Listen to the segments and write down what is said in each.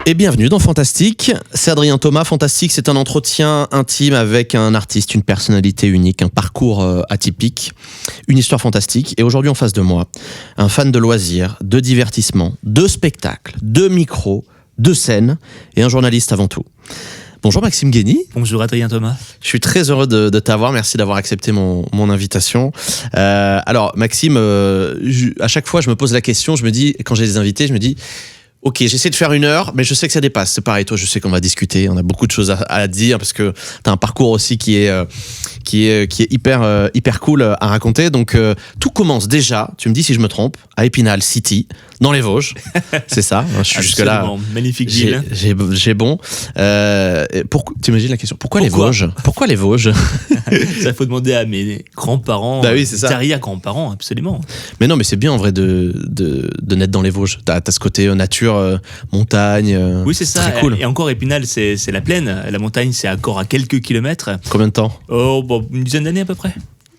Et bienvenue dans Fantastique, c'est Adrien Thomas. Fantastique, c'est un entretien intime avec un artiste, une personnalité unique, un parcours atypique, une histoire fantastique. Et aujourd'hui en face de moi, un fan de loisirs, de divertissement, de spectacles, de micros, de scènes et un journaliste avant tout. Bonjour Maxime Guény. Bonjour Adrien Thomas. Je suis très heureux de t'avoir, merci d'avoir accepté mon invitation. Alors Maxime, à chaque fois je me pose la question, je me dis, quand j'ai des invités, je me dis... Ok, j'essaie de faire 1 heure, mais je sais que ça dépasse. C'est pareil, toi, je sais qu'on va discuter. On a beaucoup de choses à dire parce que t'as un parcours aussi qui est hyper cool à raconter. Donc, tout commence déjà, tu me dis si je me trompe, à Épinal City, dans les Vosges. C'est ça, je suis jusque-là. Magnifique ville. J'ai bon. T'imagines la question, pourquoi les Vosges ? Pourquoi les Vosges ? Ça, faut demander à mes grands-parents, bah oui, c'est ça. arrière-grands-parents, absolument. Mais non, mais c'est bien en vrai de naître dans les Vosges. T'as ce côté nature, montagne. Oui, c'est ça. Très cool. Et encore, Épinal, c'est la plaine. La montagne, c'est encore à quelques kilomètres. Combien de temps ? Oh, bon, une dizaine d'années à peu près.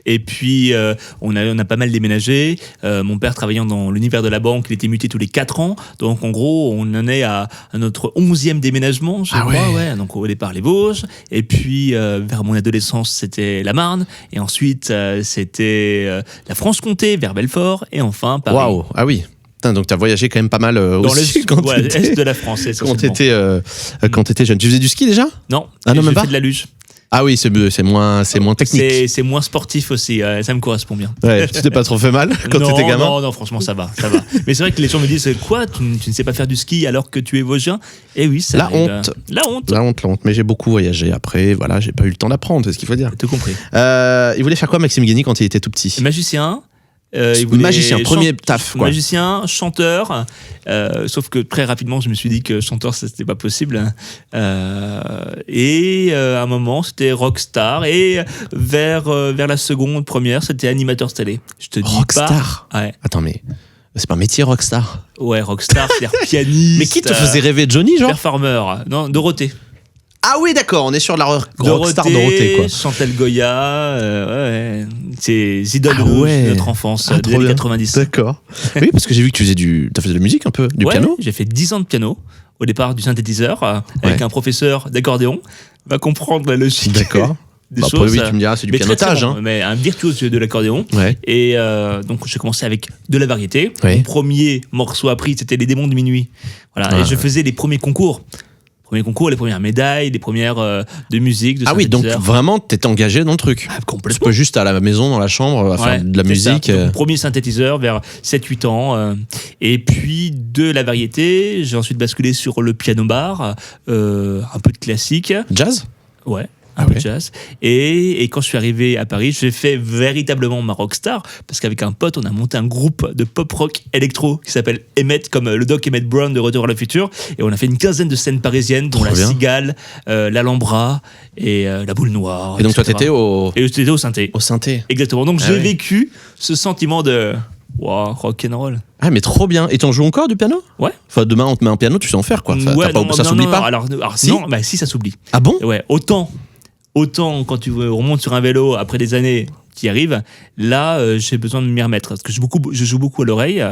Et puis, on a pas mal déménagé. Mon père travaillant dans l'univers de la banque, il était muté tous les 4 ans. Donc, en gros, on en est à notre 11e déménagement, je crois. Ouais. Donc, au départ, les Vosges. Et puis, vers mon adolescence, c'était la Marne. Et ensuite, c'était la Franche-Comté, vers Belfort. Et enfin, Paris. Waouh, ah oui. Donc, tu as voyagé quand même pas mal dans aussi l'est, est de la France. Quand tu étais jeune. Tu faisais du ski déjà ? Non, même je pas fais de la luge. Ah oui, c'est moins technique. C'est moins sportif aussi, ça me correspond bien. Ouais, tu t'es pas trop fait mal quand tu étais gamin ? Non, franchement, ça va. Mais c'est vrai que les gens me disent, quoi, tu ne sais pas faire du ski alors que tu es vosgien ? Eh oui, ça arrive. La honte. Mais j'ai beaucoup voyagé après, voilà, j'ai pas eu le temps d'apprendre, c'est ce qu'il faut dire. T'as compris. Il voulait faire quoi Maxime Guény quand il était tout petit ? Magicien. Magicien, premier taf quoi. Magicien, chanteur, sauf que très rapidement je me suis dit que chanteur c'était pas possible. Et à un moment c'était rockstar et vers la seconde première c'était animateur télé. Je te dis rockstar. Ouais. Attends mais c'est pas un métier rockstar. Ouais, rockstar, c'est-à-dire pianiste. Mais qui te faisait rêver, Johnny genre ? Performer. Non, Dorothée. Ah oui, d'accord, on est sur la rockstar Dorothée, quoi. Chantal Goya, c'est idoles de notre enfance, des années 90. D'accord. Oui, parce que j'ai vu que t'as fait de la musique un peu, du piano. J'ai fait 10 ans de piano, au départ du synthétiseur, avec un professeur d'accordéon, va comprendre la logique. D'accord. Des choses. Oui, tu me diras, c'est du pianotage. Très bon, mais un virtuose de l'accordéon. Ouais. Et donc j'ai commencé avec de la variété. Ouais. Mon premier morceau appris, c'était Les Démons de Minuit. Voilà. Et je faisais les premiers concours, les premières médailles, les premières de musique. Ah oui, donc vraiment, t'es engagé dans le truc. Complètement. C'est pas juste à la maison, dans la chambre, à faire de la musique. Donc, premier synthétiseur vers 7-8 ans. Et puis de la variété, j'ai ensuite basculé sur le piano-bar, un peu de classique. Jazz ? Ouais. Un peu de jazz. Et quand je suis arrivé à Paris, j'ai fait véritablement ma rockstar, parce qu'avec un pote, on a monté un groupe de pop-rock électro qui s'appelle Emmett, comme le doc Emmett Brown de Retour à le futur. Et on a fait une quinzaine de scènes parisiennes, dont la Cigale, l'Alhambra et la Boule Noire. Et donc etc. toi, t'étais au... Et j'étais au synthé. Au synthé. Exactement. Donc j'ai vécu ce sentiment de... Wow, rock'n'roll. Ah mais trop bien. Et t'en joues encore du piano ? Ouais. Enfin demain on te met un piano, tu sais en faire quoi. Ça s'oublie pas. Alors si non, si ça s'oublie. Ah bon ? Ouais, autant quand tu remontes sur un vélo après des années qui arrivent, là j'ai besoin de m'y remettre parce que je joue beaucoup à l'oreille.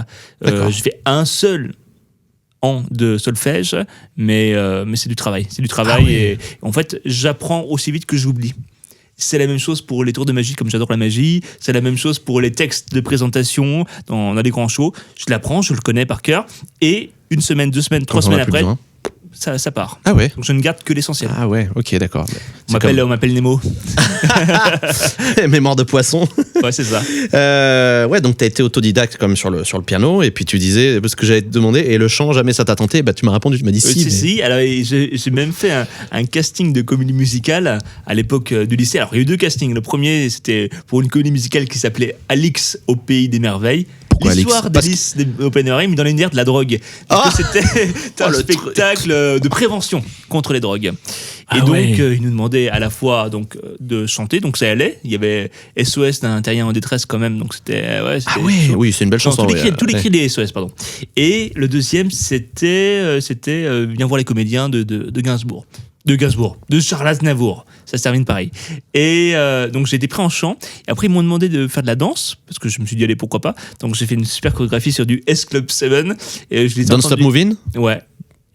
Je fais un seul an de solfège, mais c'est du travail. Et en fait j'apprends aussi vite que j'oublie. C'est la même chose pour les tours de magie, comme j'adore la magie. C'est la même chose pour les textes de présentation dans les grands shows. Je l'apprends, je le connais par cœur. Et 1 semaine, 2 semaines, 3 semaines après, ça part. Ah ouais. Donc je ne garde que l'essentiel. Ah ouais, ok, d'accord. On m'appelle Nemo. Mémoire de poisson. Ouais, c'est ça. Ouais, donc t'as été autodidacte comme sur le piano, et puis tu disais, parce que j'allais te demander, et le chant, jamais ça t'a tenté, bah tu m'as répondu, tu m'as dit si. Si, alors j'ai même fait un casting de comédie musicale à l'époque du lycée. Alors il y a eu 2 castings. Le premier, c'était pour une comédie musicale qui s'appelait Alix au pays des merveilles. L'histoire d'Alice au Pays des Merveilles, mais dans l'univers de la drogue. C'était un spectacle de prévention contre les drogues. Et donc, il nous demandait à la fois de chanter, donc ça allait. Il y avait SOS d'un terrien en détresse quand même, donc c'était. Oui, c'est une belle chanson. Tous les cris des SOS, pardon. Et le deuxième, c'était Viens voir les comédiens de Gainsbourg. De Charles Aznavour. Ça se termine pareil. Et donc j'ai été pris en chant. Et après, ils m'ont demandé de faire de la danse, parce que je me suis dit, allez, pourquoi pas. Donc j'ai fait une super chorégraphie sur du S Club 7. Et je les Don't Stop Moving. Ouais.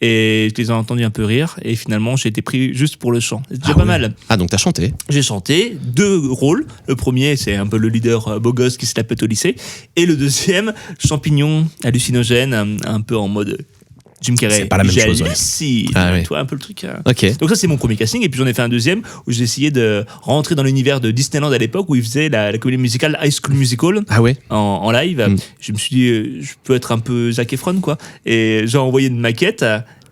Et je les ai entendus un peu rire. Et finalement, j'ai été pris juste pour le chant. C'est déjà pas mal. Ah, donc t'as chanté. J'ai chanté 2 rôles. Le premier, c'est un peu le leader beau gosse qui se la pète au lycée. Et le deuxième, champignon hallucinogène, un peu en mode Jim Carrey. C'est pas la même chose. Ouais. Tu vois, un peu le truc. Ok. Donc ça, c'est mon premier casting. Et puis j'en ai fait un deuxième où j'ai essayé de rentrer dans l'univers de Disneyland à l'époque où ils faisaient la comédie musicale High School Musical en live. Je me suis dit, je peux être un peu Zac Efron, quoi. Et j'ai envoyé une maquette,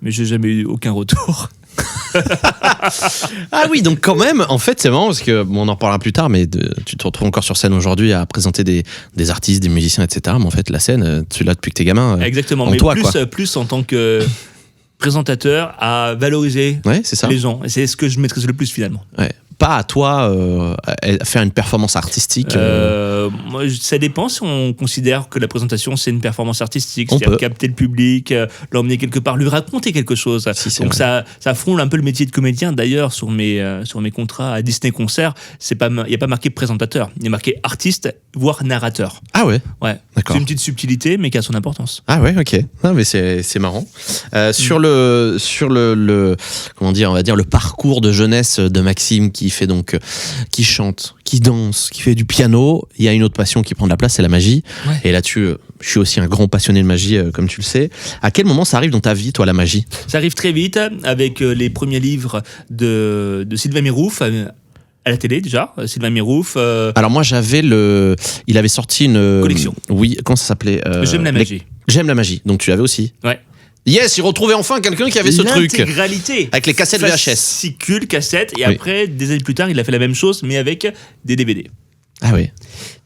mais j'ai jamais eu aucun retour. Ah oui, donc quand même, en fait, c'est marrant parce que on en reparlera plus tard, mais tu te retrouves encore sur scène aujourd'hui à présenter des artistes, des musiciens, etc. Mais en fait, la scène, tu l'as depuis que t'es gamin. Exactement, en mais toi, plus en tant que présentateur à valoriser les gens. Et c'est ce que je maîtrise le plus finalement. Ouais. Pas à toi faire une performance artistique. Moi, ça dépend si on considère que la présentation c'est une performance artistique, c'est-à-dire capter le public, l'emmener quelque part, lui raconter quelque chose. Donc ça frôle un peu le métier de comédien. D'ailleurs, sur mes contrats à Disney Concert, il n'y a pas marqué présentateur, il y a marqué artiste, voire narrateur. Ah ouais. C'est une petite subtilité, mais qui a son importance. Ah ouais, ok. Non, mais c'est marrant. Sur le comment dire, on va dire le parcours de jeunesse de Maxime qui chante, qui danse, qui fait du piano, il y a une autre passion qui prend de la place, c'est la magie. Ouais. Et là-dessus, je suis aussi un grand passionné de magie, comme tu le sais. À quel moment ça arrive dans ta vie, toi, la magie ? Ça arrive très vite avec les premiers livres de Sylvain Mirouf. À la télé déjà, Sylvain Mirouf. Alors moi il avait sorti une collection. Oui, comment ça s'appelait J'aime la magie. J'aime la magie. Donc tu l'avais aussi. Ouais. Yes, il retrouvait enfin quelqu'un qui avait ce truc. L'intégralité. Avec les cassettes VHS. Fascicule, cassettes. Et après, des années plus tard, il a fait la même chose, mais avec des DVD. Ah oui.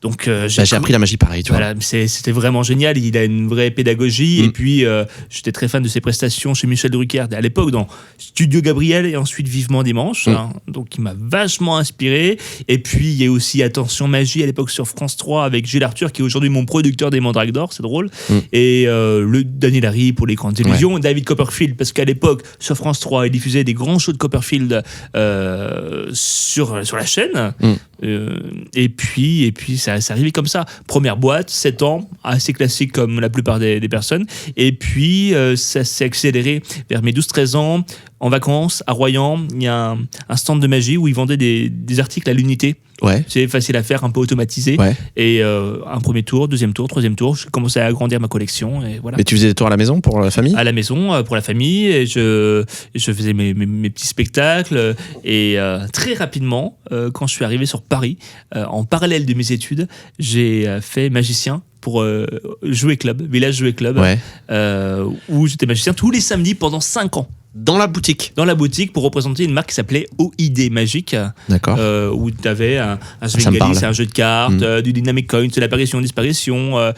Donc j'ai appris la magie pareil, tu vois. C'était vraiment génial. Il a une vraie pédagogie. Et puis j'étais très fan de ses prestations chez Michel Drucker à l'époque dans Studio Gabriel et ensuite Vivement Dimanche. Donc il m'a vachement inspiré. Et puis il y a aussi Attention Magie à l'époque sur France 3 avec Gilles Arthur qui est aujourd'hui mon producteur des Mandrakes d'Or, c'est drôle. Et le Daniel Harry pour les grandes illusions, David Copperfield parce qu'à l'époque sur France 3 il diffusait des grands shows de Copperfield sur la chaîne. Et puis ça arrivait comme ça. Première boîte, 7 ans, assez classique comme la plupart des personnes. Et puis, ça s'est accéléré vers mes 12-13 ans. En vacances, à Royan, il y a un stand de magie où ils vendaient des articles à l'unité. Ouais. C'est facile à faire, un peu automatisé. Ouais. Et un premier tour, deuxième tour, troisième tour, je commençais à agrandir ma collection. Et voilà. Mais tu faisais des tours à la maison pour la famille ? À la maison, pour la famille. Et je faisais mes petits spectacles. Et très rapidement, quand je suis arrivé sur Paris, en parallèle de mes études, j'ai fait magicien pour Jouet Club, Village Jouet Club, où j'étais magicien tous les samedis pendant 5 ans. Dans la boutique pour représenter une marque qui s'appelait OID Magique. D'accord. Où tu avais un Svengali, c'est un jeu de cartes, du Dynamic Coin, c'est l'apparition-disparition.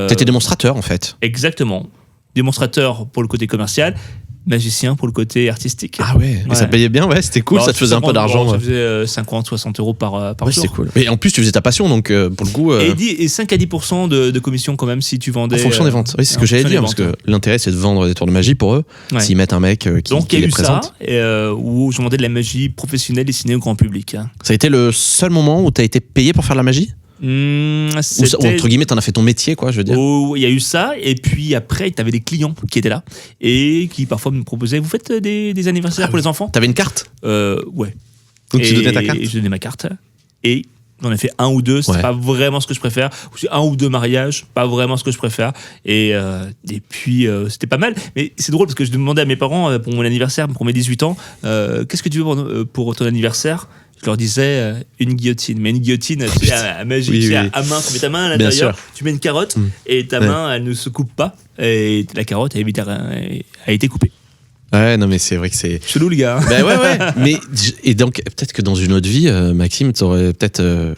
T'étais démonstrateur en fait. Exactement. Démonstrateur pour le côté commercial, magicien pour le côté artistique. Ah ouais, mais ça payait bien, ouais, c'était cool, ça te faisait un peu d'argent. Ça faisait 50, 60 euros par jour. C'était cool. Et en plus, tu faisais ta passion, donc pour le coup. Et 5 à 10% de commission quand même si tu vendais. En fonction des ventes. Oui, c'est ce que j'allais dire, parce que l'intérêt c'est de vendre des tours de magie pour eux. S'ils mettent un mec qui donc, les présente. Donc il y a eu ça, où je vendais de la magie professionnelle destinée au grand public. Ça a été le seul moment où tu as été payé pour faire de la magie ? Ou entre guillemets t'en as fait ton métier quoi, je veux dire. Il y a eu ça et puis après t'avais des clients qui étaient là et qui parfois me proposaient vous faites des anniversaires pour les enfants. T'avais une carte? Ouais. Donc tu donnais ta carte? Et je donnais ma carte et j'en ai fait 1 ou 2, c'est pas vraiment ce que je préfère. 1 ou 2 mariages, pas vraiment ce que je préfère. Et puis c'était pas mal. Mais c'est drôle parce que je demandais à mes parents pour mon anniversaire, pour mes 18 ans, qu'est-ce que tu veux pour ton anniversaire? Je leur disais une guillotine, mais une guillotine tu sais, à magie, à main, tu mets ta main à l'intérieur, tu mets une carotte et ta main elle ne se coupe pas et la carotte a été coupée. Ouais, non mais c'est vrai que c'est chelou le gars. Ben ouais. Mais et donc peut-être que dans une autre vie, Maxime, t'aurais peut-être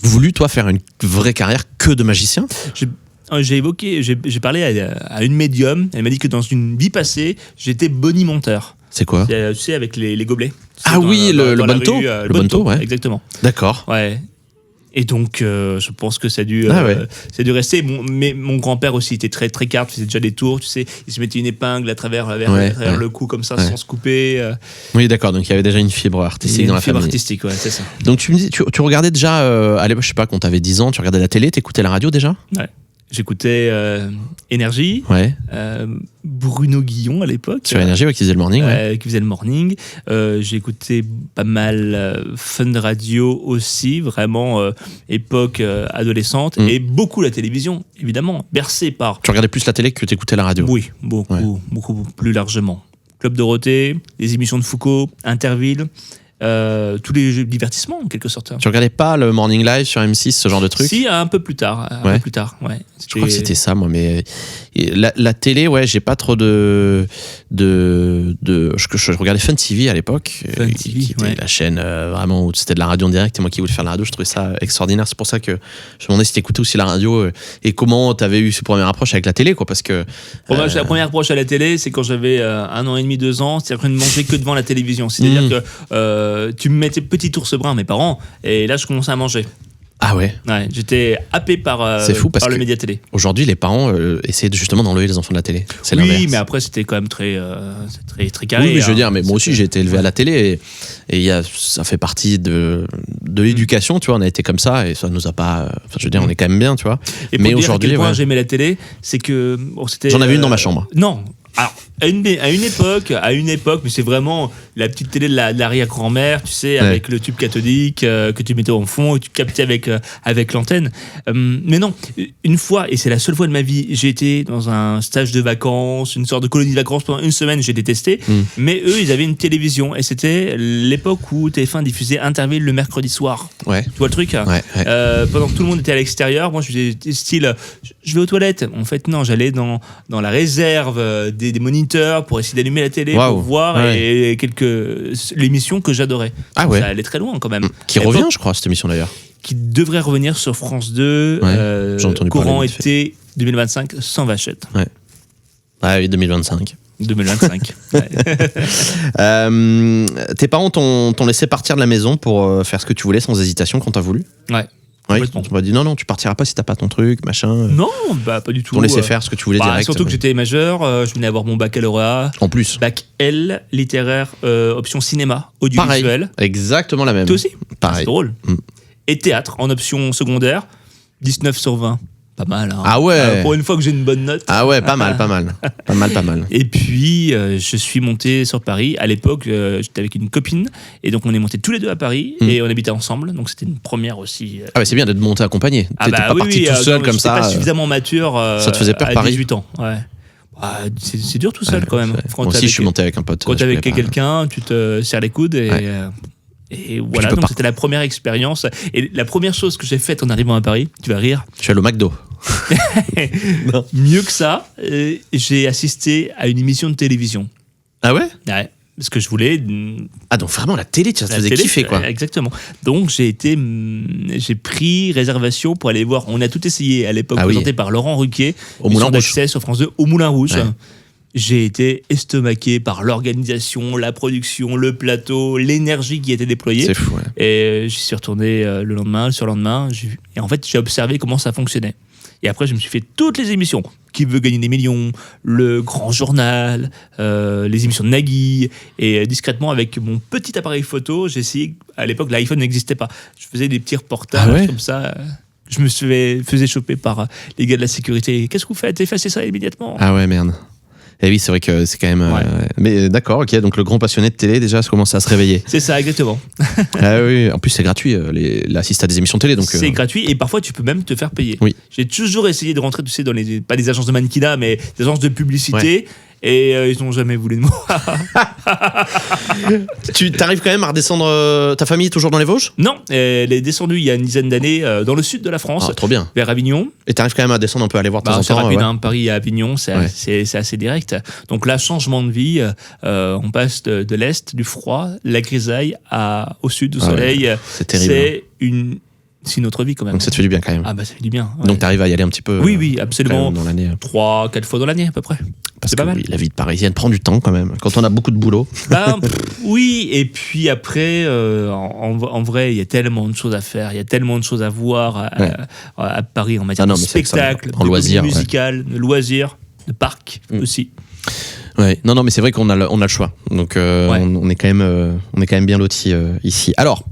voulu toi faire une vraie carrière que de magicien. J'ai parlé à une médium, elle m'a dit que dans une vie passée, j'étais bonimonteur. C'est quoi? Tu sais, avec les gobelets. Ah oui, le bonto. Le bonto, ouais. Exactement. D'accord. Ouais. Et donc, je pense que ça a dû rester. Mais mon grand-père aussi était très, très carte, faisait déjà des tours, tu sais. Il se mettait une épingle à travers le cou comme ça, sans se couper. Oui, d'accord. Donc, il y avait déjà une fibre artistique dans la famille. Une fibre artistique, ouais, c'est ça. Donc, tu me dis, tu regardais déjà, je sais pas, quand t'avais 10 ans, tu regardais la télé, t'écoutais la radio déjà? Ouais. J'écoutais Énergie, Ouais. Bruno Guillon à l'époque. Sur Énergie, qui faisait le morning. Ouais. Qui faisait le morning. J'ai écouté pas mal Fun Radio aussi, vraiment époque adolescente. Et beaucoup la télévision, évidemment, bercé par... Tu regardais plus la télé que tu écoutais la radio? Oui, beaucoup plus largement. Club Dorothée, les émissions de Foucault, Interville... tous les divertissements en quelque sorte. Tu regardais pas le Morning Live sur M6, ce genre de truc? Si, un peu plus tard. Ouais. Je crois que c'était ça, moi. Mais la télé, j'ai pas trop je regardais Fun TV à l'époque, qui était la chaîne vraiment où c'était de la radio en direct. Et moi qui voulais faire de la radio, je trouvais ça extraordinaire. C'est pour ça que je me demandais si t'écoutais aussi la radio et comment t'avais eu ce première approche avec la télé, quoi. Parce que la première approche à la télé, c'est quand j'avais 1 an et demi, 2 ans. C'est-à-dire que je ne mangeais que devant la télévision. C'est-à-dire que tu me mettais petit ours brun, mes parents, et là je commençais à manger. Ah ouais. J'étais happé par, c'est fou parce par que le média télé. Aujourd'hui, les parents essaient justement d'enlever les enfants de la télé. C'est l'inverse. Oui, mais après c'était quand même très carré. Oui, mais je veux dire, mais moi aussi j'ai été élevé à la télé et ça fait partie de l'éducation, tu vois. On a été comme ça et ça nous a pas. Enfin, je veux dire, on est quand même bien, tu vois. Et mais aujourd'hui, à quel point j'aimais la télé, c'est que c'était. J'en avais une dans ma chambre. Non. Alors, à une époque, mais c'est vraiment la petite télé de l'arrière-grand-mère, tu sais, avec le tube cathodique que tu mettais en fond et tu captais avec l'antenne. Mais non, une fois, et c'est la seule fois de ma vie, j'ai été dans un stage de vacances, une sorte de colonie de vacances pendant 1 semaine, j'ai détesté. Mais eux, ils avaient une télévision et c'était l'époque où TF1 diffusait Interville le mercredi soir. Ouais. Tu vois le truc? Pendant que tout le monde était à l'extérieur, moi je faisais style, je vais aux toilettes. En fait, non, j'allais dans la réserve des moniteurs pour essayer d'allumer la télé pour voir l'émission que j'adorais. Ah ouais. Ça allait très loin quand même. Qui revient, je crois, cette émission d'ailleurs. Qui devrait revenir sur France 2 courant été 2025 sans vachette. Ouais. Ah oui, 2025. 2025. Tes parents t'ont laissé partir de la maison pour faire ce que tu voulais sans hésitation quand t'as voulu? Ouais. Oui, on m'a dit non, tu partiras pas si t'as pas ton truc, machin. Non, pas du tout. On laissait faire ce que tu voulais direct. Surtout que j'étais majeur, je venais avoir mon baccalauréat. En plus. Bac L, littéraire, option cinéma, audiovisuel. Pareil, exactement la même. Toi aussi? Pareil. C'est drôle. Et théâtre, en option secondaire, 19 sur 20. Pas mal. Hein. Ah ouais. Pour une fois que j'ai une bonne note. Ah ouais, pas mal. Pas mal. Et puis, je suis monté sur Paris. À l'époque, j'étais avec une copine. Et donc, on est montés tous les deux à Paris. Et on habitait ensemble. Donc, c'était une première aussi. Ah ouais, c'est bien d'être monté accompagné. T'étais pas parti tout seul comme ça. J'étais pas suffisamment mature ça te faisait peur, à Paris 18 ans. Ouais. C'est dur tout seul quand même. Moi aussi, je suis monté avec un pote. Quand t'es avec quelqu'un, tu te serres les coudes et voilà, donc c'était la première expérience. Et la première chose que j'ai faite en arrivant à Paris, tu vas rire. Je suis allé au McDo. Mieux que ça, j'ai assisté à une émission de télévision. Ah ouais? Ouais, parce que je voulais. Ah, donc vraiment la télé, ça te faisait kiffer, quoi. Exactement. Donc j'ai pris réservation pour aller voir. On a tout essayé à l'époque, présenté par Laurent Ruquier, au Moulin Rouge sur France 2, au Moulin Rouge. Ouais. J'ai été estomaqué par l'organisation, la production, le plateau, l'énergie qui était déployée. C'est fou, ouais. Et j'y suis retourné le surlendemain. Et en fait, j'ai observé comment ça fonctionnait. Et après, je me suis fait toutes les émissions. Qui veut gagner des millions, le grand journal, les émissions de Nagui. Et discrètement, avec mon petit appareil photo, j'ai essayé. À l'époque, l'iPhone n'existait pas. Je faisais des petits reportages comme ça. Je me faisais choper par les gars de la sécurité. Qu'est-ce que vous faites? Effacez ça immédiatement. Ah ouais, merde. Et oui, c'est vrai que c'est quand même. Mais d'accord, ok. Donc le grand passionné de télé déjà commence à se réveiller. C'est ça, exactement. Ah oui. En plus, c'est gratuit l'assist à des émissions télé. Donc c'est gratuit et parfois tu peux même te faire payer. Oui. J'ai toujours essayé de rentrer, tu sais, dans pas des agences de mannequinat, mais des agences de publicité. Et ils n'ont jamais voulu de moi. Tu t'arrives quand même à redescendre. Ta famille est toujours dans les Vosges? Non, elle est descendue il y a une dizaine d'années dans le sud de la France. Ah, trop bien. Vers Avignon. Et t'arrives quand même à descendre un peu, aller voir de temps en temps. C'est rapide, Paris à Avignon, c'est assez direct. Donc là, changement de vie, on passe de l'est, du froid, la grisaille, au sud, au soleil. C'est terrible. C'est une autre vie quand même. Donc ça te fait du bien quand même. Ah bah ça fait du bien. Donc t'arrives à y aller un petit peu. Oui, absolument. Dans l'année. 3-4 fois dans l'année à peu près. Parce que la vie de parisienne prend du temps quand même. Quand on a beaucoup de boulot. Oui, et puis après, en vrai, il y a tellement de choses à faire, il y a tellement de choses à voir à Paris en matière de spectacle, de loisirs, musical, de loisirs, de parcs aussi. Ouais, non, mais c'est vrai qu'on a le choix. Donc, on est quand même bien lotis ici. Alors,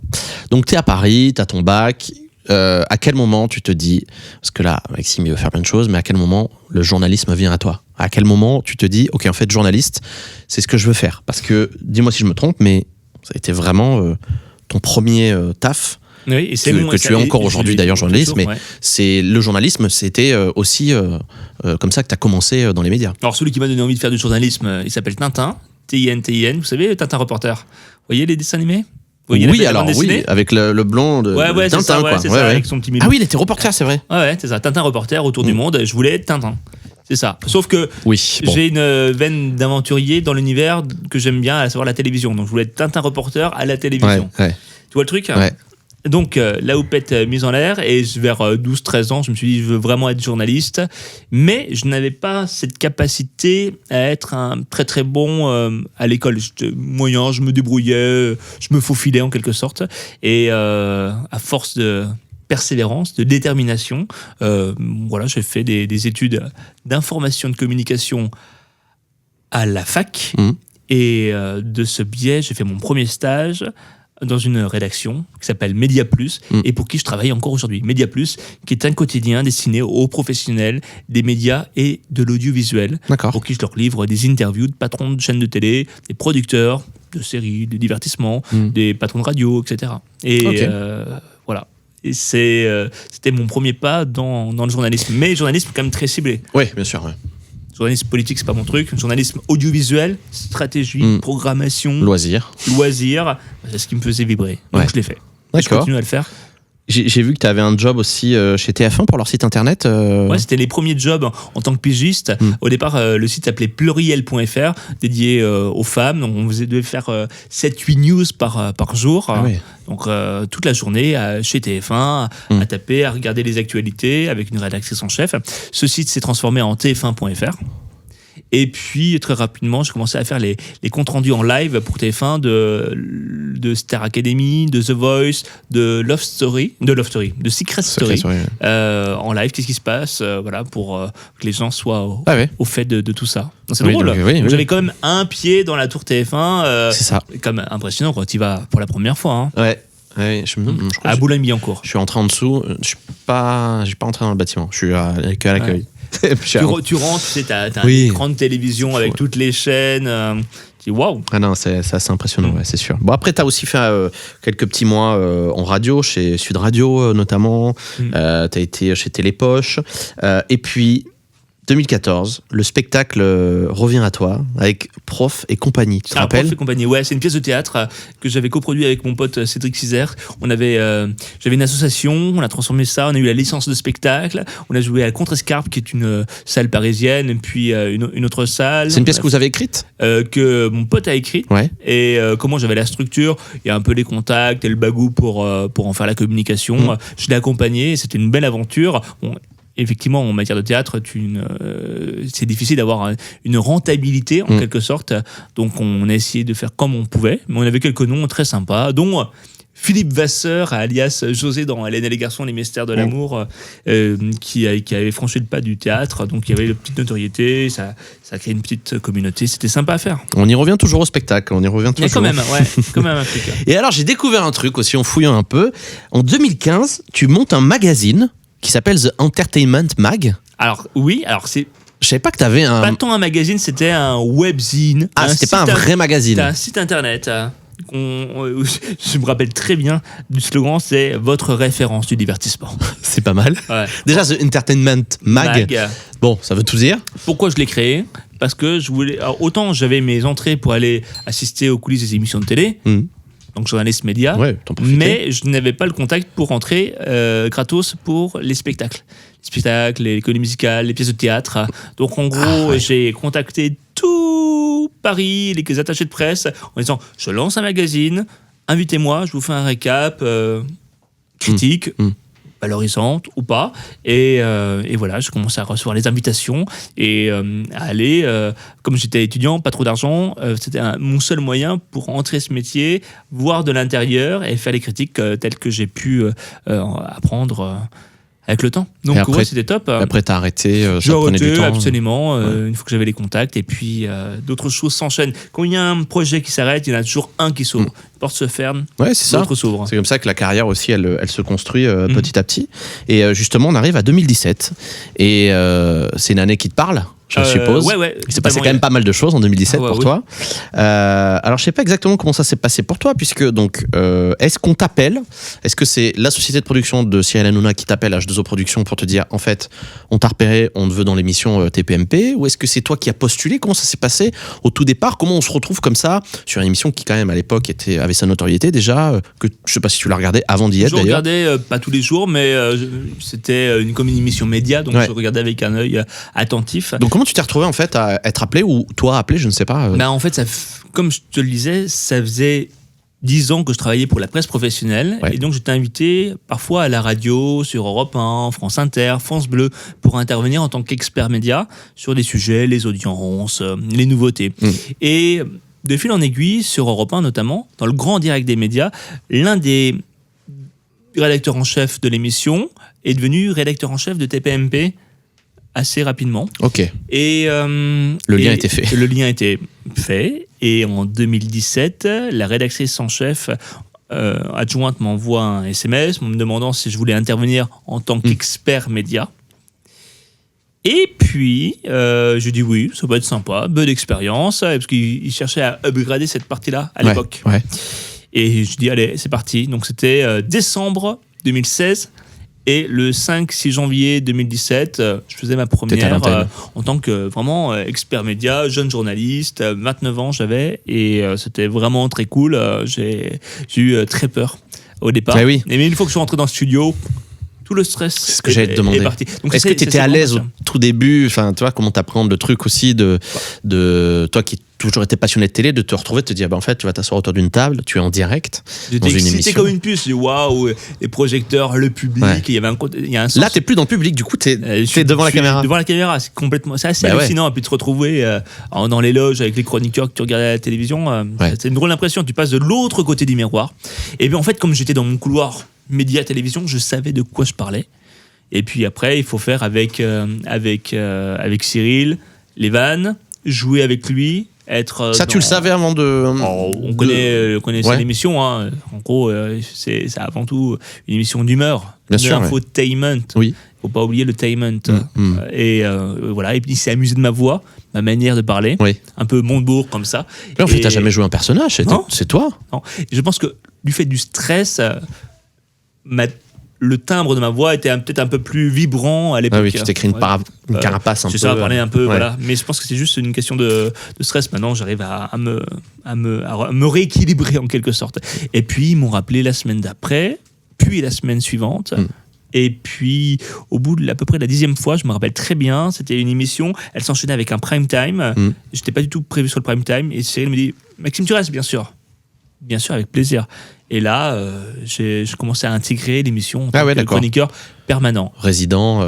donc t'es à Paris, t'as ton bac. à quel moment tu te dis, parce que là, Maxime, il veut faire plein de choses, mais à quel moment le journalisme vient à toi? À quel moment tu te dis, ok, en fait, journaliste, c'est ce que je veux faire? Parce que, dis-moi si je me trompe, mais ça a été vraiment ton premier taf. Oui, et c'est que tu es encore aujourd'hui d'ailleurs journaliste, mais c'est le journalisme, c'était aussi comme ça que tu as commencé dans les médias. Alors celui qui m'a donné envie de faire du journalisme, il s'appelle Tintin, T-I-N-T-I-N, vous savez, Tintin Reporter. Vous voyez les dessins animés? Oui, alors oui, avec le blond de Tintin, ça, quoi. C'est ça, avec son petit Ah oui, il était reporter, c'est vrai. Ouais, c'est ça, Tintin Reporter autour du monde, je voulais être Tintin. C'est ça. Sauf que j'ai une veine d'aventurier dans l'univers que j'aime bien, à savoir la télévision. Donc je voulais être Tintin Reporter à la télévision. Ouais. Tu vois le truc? Ouais. Donc, la houppette mise en l'air, et vers 12-13 ans, je me suis dit, je veux vraiment être journaliste, mais je n'avais pas cette capacité à être un très très bon à l'école. J'étais moyen, je me débrouillais, je me faufilais en quelque sorte, et à force de persévérance, de détermination, j'ai fait des études d'information de communication à la fac, et de ce biais, j'ai fait mon premier stage dans une rédaction qui s'appelle Média Plus et pour qui je travaille encore aujourd'hui. Média Plus, qui est un quotidien destiné aux professionnels des médias et de l'audiovisuel. D'accord. Pour qui je leur livre des interviews de patrons de chaînes de télé, des producteurs de séries, de divertissements, des patrons de radio, etc. Et voilà. Et c'était mon premier pas dans le journalisme. Mais le journalisme quand même très ciblé. Oui, bien sûr. Ouais. Journalisme politique, c'est pas mon truc. Journalisme audiovisuel, stratégie, programmation, loisirs, c'est ce qui me faisait vibrer. Donc je l'ai fait. D'accord. Je continue à le faire. J'ai vu que tu avais un job aussi chez TF1 pour leur site internet. Ouais, c'était les premiers jobs en tant que pigiste. Au départ, le site s'appelait pluriel.fr, dédié aux femmes. Donc, on devait faire 7-8 news par jour. Ah ouais. Donc, toute la journée chez TF1, à taper, à regarder les actualités avec une rédactrice en chef. Ce site s'est transformé en tf1.fr. Et puis, très rapidement, j'ai commencé à faire les comptes rendus en live pour TF1 de Star Academy, de The Voice, de Secret Story. En live, qu'est-ce qui se passe pour que les gens soient au fait de tout ça. Donc, c'est drôle. Donc, j'avais quand même un pied dans la tour TF1. C'est ça. Comme impressionnant quand tu y vas pour la première fois. Hein. Ouais, je crois à Boulogne-Billancourt. Je suis entré en dessous. J'ai pas entré dans le bâtiment. Je suis à l'accueil. Ouais. Tu rentres, tu sais, t'as un écran de télévision avec toutes les chaînes. Tu dis waouh. Ah non, c'est assez impressionnant, c'est sûr. Bon, après, t'as aussi fait quelques petits mois en radio, chez Sud Radio notamment. T'as été chez Télépoche. Et puis, 2014, le spectacle revient à toi avec Prof et compagnie. Tu te rappelles ? Prof et compagnie, ouais, c'est une pièce de théâtre que j'avais coproduit avec mon pote Cédric Cizer. J'avais une association, on a transformé ça, on a eu la licence de spectacle, on a joué à Contrescarpe, qui est une salle parisienne, puis une autre salle. C'est une pièce que vous avez écrite ? Que mon pote a écrite. Ouais. Et comment j'avais la structure, il y a un peu les contacts et le bagou pour en faire la communication. Je l'ai accompagné, c'était une belle aventure. Effectivement, en matière de théâtre, c'est difficile d'avoir une rentabilité en quelque sorte. Donc, on a essayé de faire comme on pouvait, mais on avait quelques noms très sympas, dont Philippe Vasseur, alias José dans Hélène et les garçons, les mystères de l'amour, qui avait franchi le pas du théâtre. Donc, il y avait une petite notoriété, ça a créé une petite communauté. C'était sympa à faire. On y revient toujours au spectacle, Mais quand même, quand même un truc. Et alors, j'ai découvert un truc aussi en fouillant un peu. En 2015, tu montes un magazine qui s'appelle The Entertainment Mag. Alors c'est... Je savais pas que t'avais un... Pas tant un magazine, c'était un webzine. C'était pas un vrai magazine. C'était un site internet. Je me rappelle très bien du slogan, c'est votre référence du divertissement. C'est pas mal. Ouais. Déjà, The Entertainment Mag. Bon, ça veut tout dire. Pourquoi je l'ai créé ? Parce que je voulais... Alors, autant j'avais mes entrées pour aller assister aux coulisses des émissions de télé, donc journaliste média, mais je n'avais pas le contact pour rentrer gratos pour les spectacles. Les comédies musicales, les pièces de théâtre. Donc en gros, j'ai contacté tout Paris, les attachés de presse, en disant je lance un magazine, invitez-moi, je vous fais un récap critique. Valorisante ou pas, et voilà, je commençais à recevoir les invitations et à aller, comme j'étais étudiant, pas trop d'argent, c'était mon seul moyen pour entrer ce métier, voir de l'intérieur et faire les critiques telles que j'ai pu apprendre avec le temps. Donc après, ouais, c'était top. Après, t'as arrêté, J'ai ça prenait du arrêté, temps. absolument, une fois que j'avais les contacts. Et puis, d'autres choses s'enchaînent. Quand il y a un projet qui s'arrête, il y en a toujours un qui s'ouvre. Une porte se ferme, Ouais, c'est ça. l'autre s'ouvre. C'est comme ça que la carrière aussi, elle se construit petit à petit. Et justement, on arrive à 2017. Et c'est une année qui te parle, je suppose. Ouais. Il s'est passé quand même pas mal de choses en 2017 pour toi. Alors, je sais pas exactement comment ça s'est passé pour toi, puisque donc, est-ce qu'on t'appelle? Est-ce que c'est la société de production de Cyril Hanouna qui t'appelle H2O Productions pour te dire, en fait, on t'a repéré, on te veut dans l'émission TPMP? Ou est-ce que c'est toi qui as postulé? Comment ça s'est passé au tout départ? Comment on se retrouve comme ça sur une émission qui, quand même, à l'époque, avait sa notoriété déjà, que je sais pas si tu l'as regardé avant d'y être Je d'ailleurs. regardais pas tous les jours, mais c'était comme une émission média, donc je regardais avec un œil attentif. Donc comment tu t'es retrouvé en fait à être appelé ou toi appelé, je ne sais pas. Bah, en fait, comme je te le disais, ça faisait 10 ans que je travaillais pour la presse professionnelle, et donc j'étais invité parfois à la radio, sur Europe 1, France Inter, France Bleu, pour intervenir en tant qu'expert média sur des sujets, les audiences, les nouveautés. Et de fil en aiguille, sur Europe 1 notamment, dans le grand direct des médias, l'un des rédacteurs en chef de l'émission est devenu rédacteur en chef de TPMP assez rapidement. Ok. Et le lien était fait. Le lien était fait. Et en 2017, la rédactrice en chef adjointe m'envoie un SMS me demandant si je voulais intervenir en tant qu'expert média. Et puis, je dis oui, ça peut être sympa, bonne expérience, parce qu'il cherchait à upgrader cette partie-là à l'époque. Ouais. Et je dis, allez, c'est parti. Donc, c'était décembre 2016. Et le 5-6 janvier 2017, je faisais ma première en tant que vraiment expert média, jeune journaliste, 29 ans j'avais, et c'était vraiment très cool. J'ai eu très peur au départ. Oui. Mais une fois que je suis rentré dans le studio, tout le stress c'est ce que j'allais te demander. est parti. Donc, est-ce que tu étais à l'aise au tout début, enfin, tu vois, comment t'apprendre le truc aussi de toi qui toujours été passionné de télé, de te retrouver, de te dire, en fait, tu vas t'asseoir autour d'une table, tu es en direct dans une émission. C'était comme une puce. Waouh, les projecteurs, le public, il y a un sens. Là, t'es plus dans le public, du coup, t'es devant la caméra. Devant la caméra, c'est assez hallucinant. Et puis de se retrouver dans les loges avec les chroniqueurs que tu regardais à la télévision, c'est une drôle d'impression. Tu passes de l'autre côté du miroir. Et bien, en fait, comme j'étais dans mon couloir média télévision, je savais de quoi je parlais. Et puis après, il faut faire avec Cyril, les vannes, jouer avec lui, être. Ça, tu le savais avant de. On connaissait l'émission. Hein. En gros, c'est avant tout une émission d'humeur, d'infotainment. Oui. Faut pas oublier le tainment. Et voilà. Et puis il s'est amusé de ma voix, ma manière de parler, un peu Montebourg comme ça. Mais en fait, t'as jamais joué un personnage, c'est toi. Non. Je pense que du fait du stress, le timbre de ma voix était peut-être un peu plus vibrant à l'époque. Ah oui, tu t'es créé une carapace un peu. C'est ça, parler un peu, voilà. Mais je pense que c'est juste une question de stress. Maintenant, j'arrive à me rééquilibrer en quelque sorte. Et puis, ils m'ont rappelé la semaine d'après, puis la semaine suivante. Et puis, au bout de à peu près la 10e fois, je me rappelle très bien, c'était une émission, elle s'enchaînait avec un prime time. J'étais pas du tout prévu sur le prime time. Et Cyril me dit, Maxime, tu restes, bien sûr. Bien sûr, avec plaisir. Et là, j'ai commencé à intégrer l'émission en tant que chroniqueur permanent. Résident.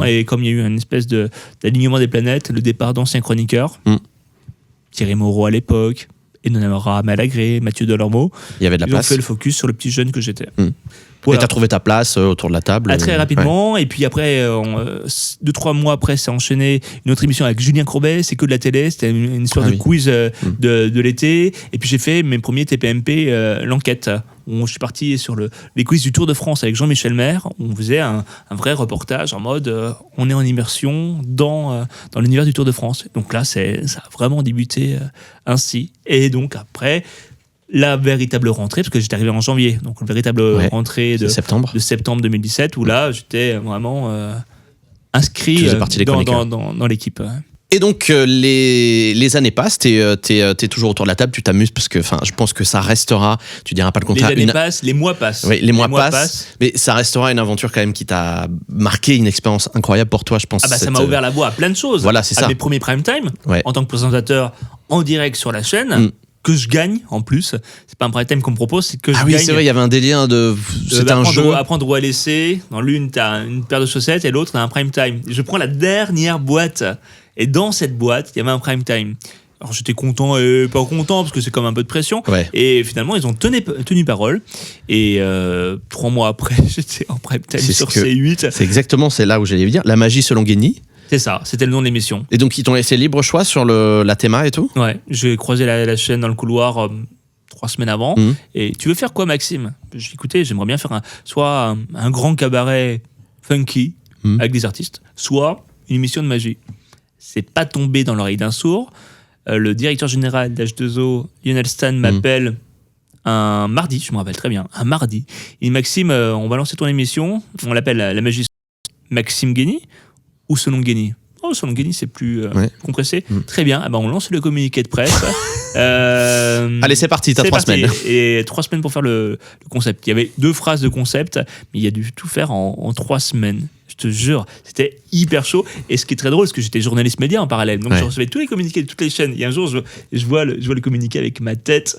Et comme il y a eu une espèce d'alignement des planètes, le départ d'anciens chroniqueurs, Thierry Moreau à l'époque, Enora Malagré, Mathieu Delormeau, il y avait de la place. Ils ont fait le focus sur le petit jeune que j'étais. Voilà. Et t'as trouvé ta place autour de la table. Très rapidement. Et puis après, 2-3 mois après, c'est enchaîné une autre émission avec Julien Courbet. C'est que de la télé. C'était une histoire de quiz de l'été. Et puis j'ai fait mes premiers TPMP, l'enquête. Où je suis parti sur les quiz du Tour de France avec Jean-Michel Maire. Où on faisait un vrai reportage en mode on est en immersion dans l'univers du Tour de France. Donc là, ça a vraiment débuté ainsi. Et donc après, la véritable rentrée, parce que j'étais arrivé en janvier, donc la véritable rentrée de septembre 2017, où là, j'étais vraiment inscrit dans l'équipe. Et donc, les années passent, t'es toujours autour de la table, tu t'amuses, parce que je pense que ça restera, tu diras pas le contraire. Les années passent, les mois passent. Oui, les mois passent, mais ça restera une aventure quand même qui t'a marqué, une expérience incroyable pour toi, je pense. Ça m'a ouvert la voie à plein de choses. Voilà, c'est ça. À mes premiers prime time, en tant que présentateur en direct sur la chaîne. Que je gagne en plus, c'est pas un prime time qu'on me propose, c'est que je gagne. Ah oui, c'est vrai, il y avait un délire c'était un jeu. Apprendre ou à laisser. Dans l'une, t'as une paire de chaussettes et l'autre, t'as un prime time. Je prends la dernière boîte et dans cette boîte, il y avait un prime time. Alors j'étais content et pas content parce que c'est comme un peu de pression. Ouais. Et finalement, ils ont tenu parole. Et 3 mois après, j'étais en prime time sur C8. C'est là où j'allais dire. La magie selon Guény. C'est ça, c'était le nom de l'émission. Et donc, ils t'ont laissé libre choix sur la théma et tout? Ouais, j'ai croisé la chaîne dans le couloir 3 semaines avant. Et tu veux faire quoi, Maxime? J'ai dit, écoutez, j'aimerais bien faire soit un grand cabaret funky avec des artistes, soit une émission de magie. C'est pas tombé dans l'oreille d'un sourd. Le directeur général d'H2O, Lionel Stan, m'appelle un mardi, je me rappelle très bien, un mardi. Il dit, Maxime, on va lancer ton émission, on l'appelle la magie Maxime Guény ou selon Guény. Oh, selon Guény, c'est plus compressé. Très bien, ah ben, on lance le communiqué de presse. Allez, c'est parti, t'as 3 semaines. Et 3 semaines pour faire le concept. Il y avait 2 phrases de concept, mais il a dû tout faire en 3 semaines. Je te jure, c'était hyper chaud. Et ce qui est très drôle, c'est que j'étais journaliste média en parallèle. Donc je recevais tous les communiqués de toutes les chaînes. Et un jour, je vois le communiqué avec ma tête.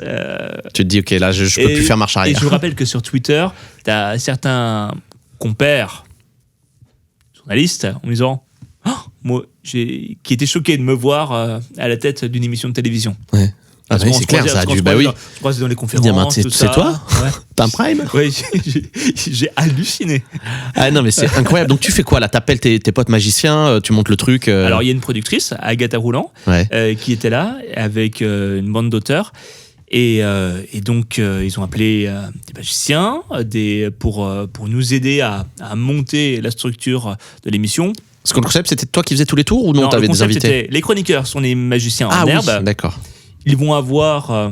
Tu te dis, ok, là, je peux plus faire marche arrière. Et je vous rappelle que sur Twitter, t'as certains compères, journalistes, en me disant, qui étaient choqués de me voir à la tête d'une émission de télévision. Ouais. Ah bah c'est clair, ça a dû. Bah oui. Je croisais dans les conférences. C'est toi? T'as un prime? Oui, j'ai halluciné. Ah non, mais c'est incroyable. Donc tu fais quoi là? T'appelles tes potes magiciens, tu montes le truc. Alors il y a une productrice, Agatha Roulant, qui était là avec une bande d'auteurs. Et donc ils ont appelé des magiciens pour nous aider à monter la structure de l'émission. Parce que le concept, c'était toi qui faisais tous les tours ou non, t'avais des invités? Les chroniqueurs sont les magiciens en herbe. Oui, d'accord. Ils vont avoir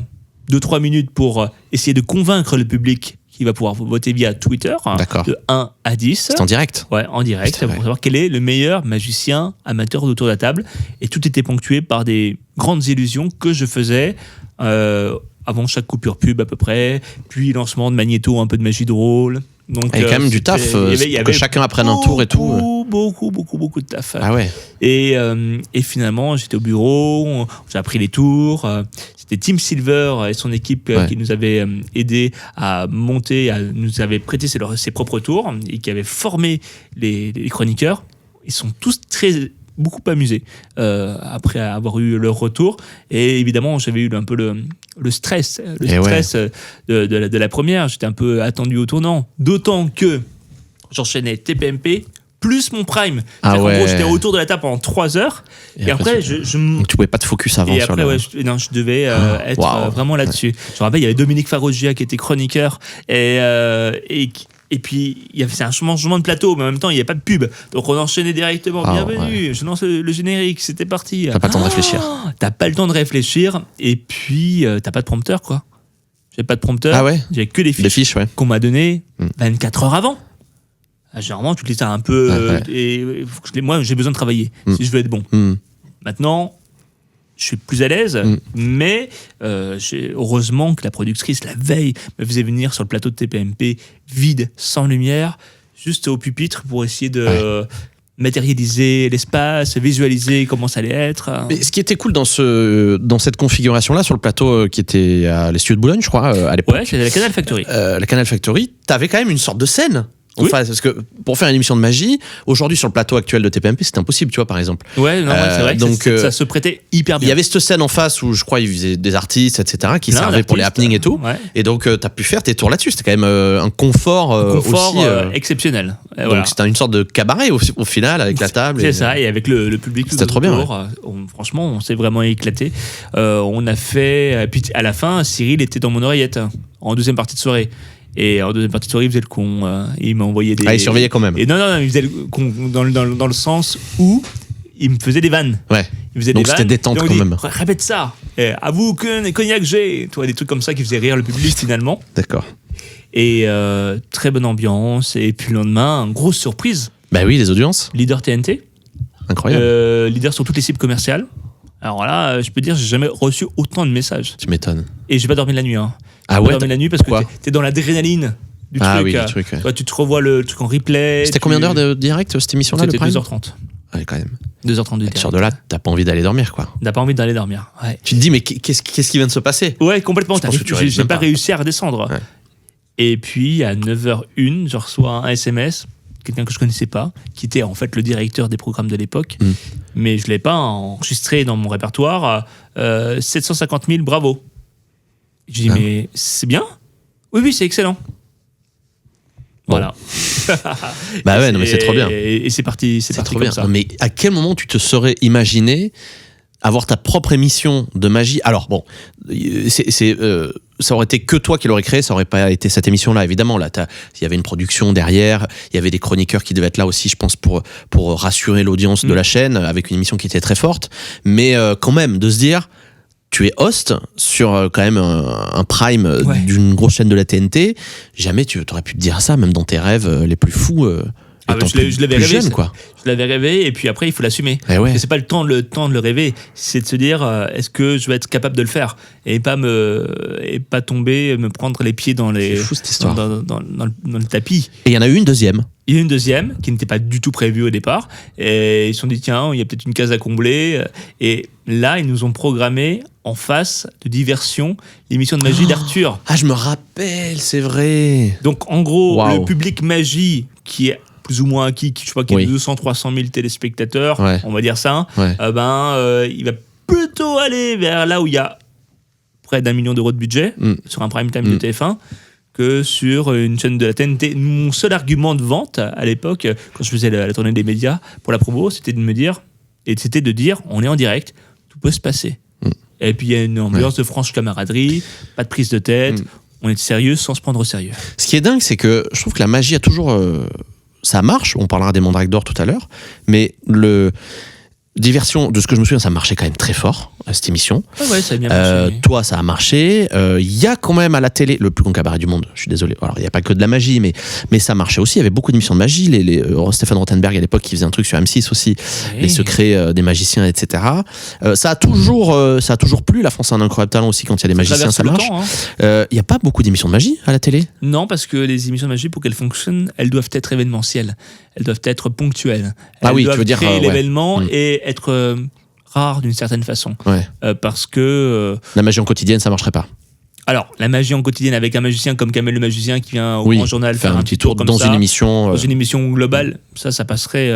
2-3 minutes pour essayer de convaincre le public qui va pouvoir voter via Twitter. D'accord. De 1 à 10. C'est en direct? Ouais, en direct. Pour savoir quel est le meilleur magicien amateur autour de la table. Et tout était ponctué par des grandes illusions que je faisais avant chaque coupure pub à peu près. Puis lancement de magnéto, un peu de magie drôle. Donc, il y a quand même du taf, il y avait que chacun apprenne un tour et tout. Beaucoup de taf. Ah ouais. Et finalement, j'étais au bureau, j'ai appris les tours. C'était Tim Silver et son équipe qui nous avaient aidé à monter, nous avaient prêté ses propres tours et qui avaient formé les chroniqueurs. Ils sont tous beaucoup amusés après avoir eu leur retour. Et évidemment, j'avais eu un peu le stress de la première. J'étais un peu attendu au tournant. D'autant que j'enchaînais TPMP plus mon prime. En gros, j'étais autour de la table pendant 3 heures. Et après, donc tu pouvais pas te focus avant. Et après, je devais être vraiment là-dessus. Je me rappelle, il y avait Dominique Farrugia qui était chroniqueur. Et puis, c'est un changement de plateau, mais en même temps, il n'y avait pas de pub. Donc, on enchaînait directement. Bienvenue, je lance le générique, c'était parti. T'as pas le temps de réfléchir. T'as pas le temps de réfléchir. Et puis, t'as pas de prompteur, quoi. J'avais pas de prompteur. Ah ouais? J'avais que les fiches qu'on m'a données 24 heures avant. Généralement, tu te les as un peu. Moi, j'ai besoin de travailler si je veux être bon. Maintenant, je suis plus à l'aise, mais heureusement que la productrice, la veille, me faisait venir sur le plateau de TPMP vide, sans lumière, juste au pupitre pour essayer de matérialiser l'espace, visualiser comment ça allait être. Mais ce qui était cool dans cette configuration-là, sur le plateau qui était à les studios de Boulogne, je crois, à l'époque. Ouais, c'était la Canal Factory. La Canal Factory, t'avais quand même une sorte de scène. Oui. Parce que pour faire une émission de magie, aujourd'hui sur le plateau actuel de TPMP, c'est impossible, tu vois, par exemple. Ouais, non, c'est vrai que ça se prêtait hyper bien. Il y avait cette scène en face où je crois ils faisaient des artistes, etc., qui servaient pour les happenings et tout. Ouais. Et donc, t'as pu faire tes tours là-dessus. C'était quand même un confort aussi. Exceptionnel. Donc, voilà. C'était une sorte de cabaret au final, avec la table. C'est ça, et avec le public. C'était trop bien. Franchement, on s'est vraiment éclaté. On a fait. Et puis à la fin, Cyril était dans mon oreillette en deuxième partie de soirée. Et en deuxième partie de soirée, il faisait le con. Il m'a envoyé des. Ah, il surveillait quand même. Et non, il faisait le con dans le sens où il me faisait des vannes. Ouais. Il faisait donc des c'était vannes. détente quand même. Répète ça. À vous, cognac G. Toi, des trucs comme ça qui faisaient rire le public finalement. D'accord. Et très bonne ambiance. Et puis le lendemain, grosse surprise. Bah oui, les audiences. Leader TNT. Incroyable. Leader sur toutes les cibles commerciales. Alors là, je peux dire, j'ai jamais reçu autant de messages. Tu m'étonnes. Et j'ai pas dormi la nuit. Ah ouais. J'ai pas dormi la nuit parce que t'es dans l'adrénaline du truc. Oui, du truc. Toi, tu te revois le truc en replay. C'était combien d'heures de direct cette émission-là? C'était 2h30. Ouais, quand même. 2h30 de direct. Sur de là, t'as pas envie d'aller dormir, quoi. T'as pas envie d'aller dormir. Ouais. Tu te dis, mais qu'est-ce qui vient de se passer? Ouais, complètement. J'ai pas réussi à redescendre. Ouais. Et puis, à 9h01, je reçois un SMS quelqu'un que je connaissais pas, qui était en fait le directeur des programmes de l'époque, mais je l'ai pas enregistré dans mon répertoire. 750 000, bravo. Je dis mais c'est bien. Oui, c'est excellent. Voilà. Bah ouais, non, mais c'est trop bien. Et c'est parti, c'est parti trop comme bien. ça. Non, mais à quel moment tu te serais imaginé avoir ta propre émission de magie? Alors bon, ça aurait été que toi qui l'aurais créé, ça aurait pas été cette émission-là, évidemment. Là, il y avait une production derrière, il y avait des chroniqueurs qui devaient être là aussi, je pense, pour rassurer l'audience de la chaîne, avec une émission qui était très forte. Mais quand même, de se dire, tu es host sur quand même un prime d'une grosse chaîne de la TNT, jamais tu aurais pu te dire ça, même dans tes rêves les plus fous. Je l'avais rêvé, jeune, quoi. Je l'avais rêvé, et puis après il faut l'assumer. C'est pas le temps de le rêver, c'est de se dire est-ce que je vais être capable de le faire et pas me prendre les pieds dans les. C'est fou, cette histoire. Dans le tapis. Et il y en a eu une deuxième. Il y a eu une deuxième qui n'était pas du tout prévue au départ, et ils se sont dit tiens, il y a peut-être une case à combler, et là ils nous ont programmé en face de Diversion l'émission de magie d'Arthur. Ah, je me rappelle, c'est vrai. Donc en gros, le public magie qui est plus ou moins acquis, je crois qu'il y a 200-300 000 téléspectateurs, on va dire ça, il va plutôt aller vers là où il y a près d'1 million d'euros de budget sur un prime time de TF1 que sur une chaîne de la TNT. Mon seul argument de vente à l'époque, quand je faisais la tournée des médias pour la promo, c'était de dire on est en direct, tout peut se passer. Et puis il y a une ambiance de franche camaraderie, pas de prise de tête, on est sérieux sans se prendre au sérieux. Ce qui est dingue, c'est que je trouve que la magie a toujours... ça marche, on parlera des Mandrakes d'Or tout à l'heure, mais Diversion, de ce que je me souviens, ça marchait quand même très fort, cette émission. Ouais, ça a bien marché. Toi, ça a marché. Il y a quand même à la télé, le plus grand cabaret du monde, je suis désolé. Alors, il n'y a pas que de la magie, mais ça marchait aussi. Il y avait beaucoup d'émissions de magie. Stéphane Rothenberg, à l'époque, qui faisait un truc sur M6 aussi, les secrets des magiciens, etc. Ça a toujours plu. La France a un incroyable talent aussi quand il y a des magiciens, ça marche. Il n'y a pas beaucoup d'émissions de magie à la télé? Non, parce que les émissions de magie, pour qu'elles fonctionnent, elles doivent être événementielles. Elles doivent être ponctuelles. Elles doivent créer l'événement et être rare d'une certaine façon. Parce que... la magie en quotidienne, ça marcherait pas. Alors, la magie en quotidien avec un magicien comme Kamel le magicien qui vient au Grand Journal faire un petit tour comme dans ça, une émission dans une émission globale, ça passerait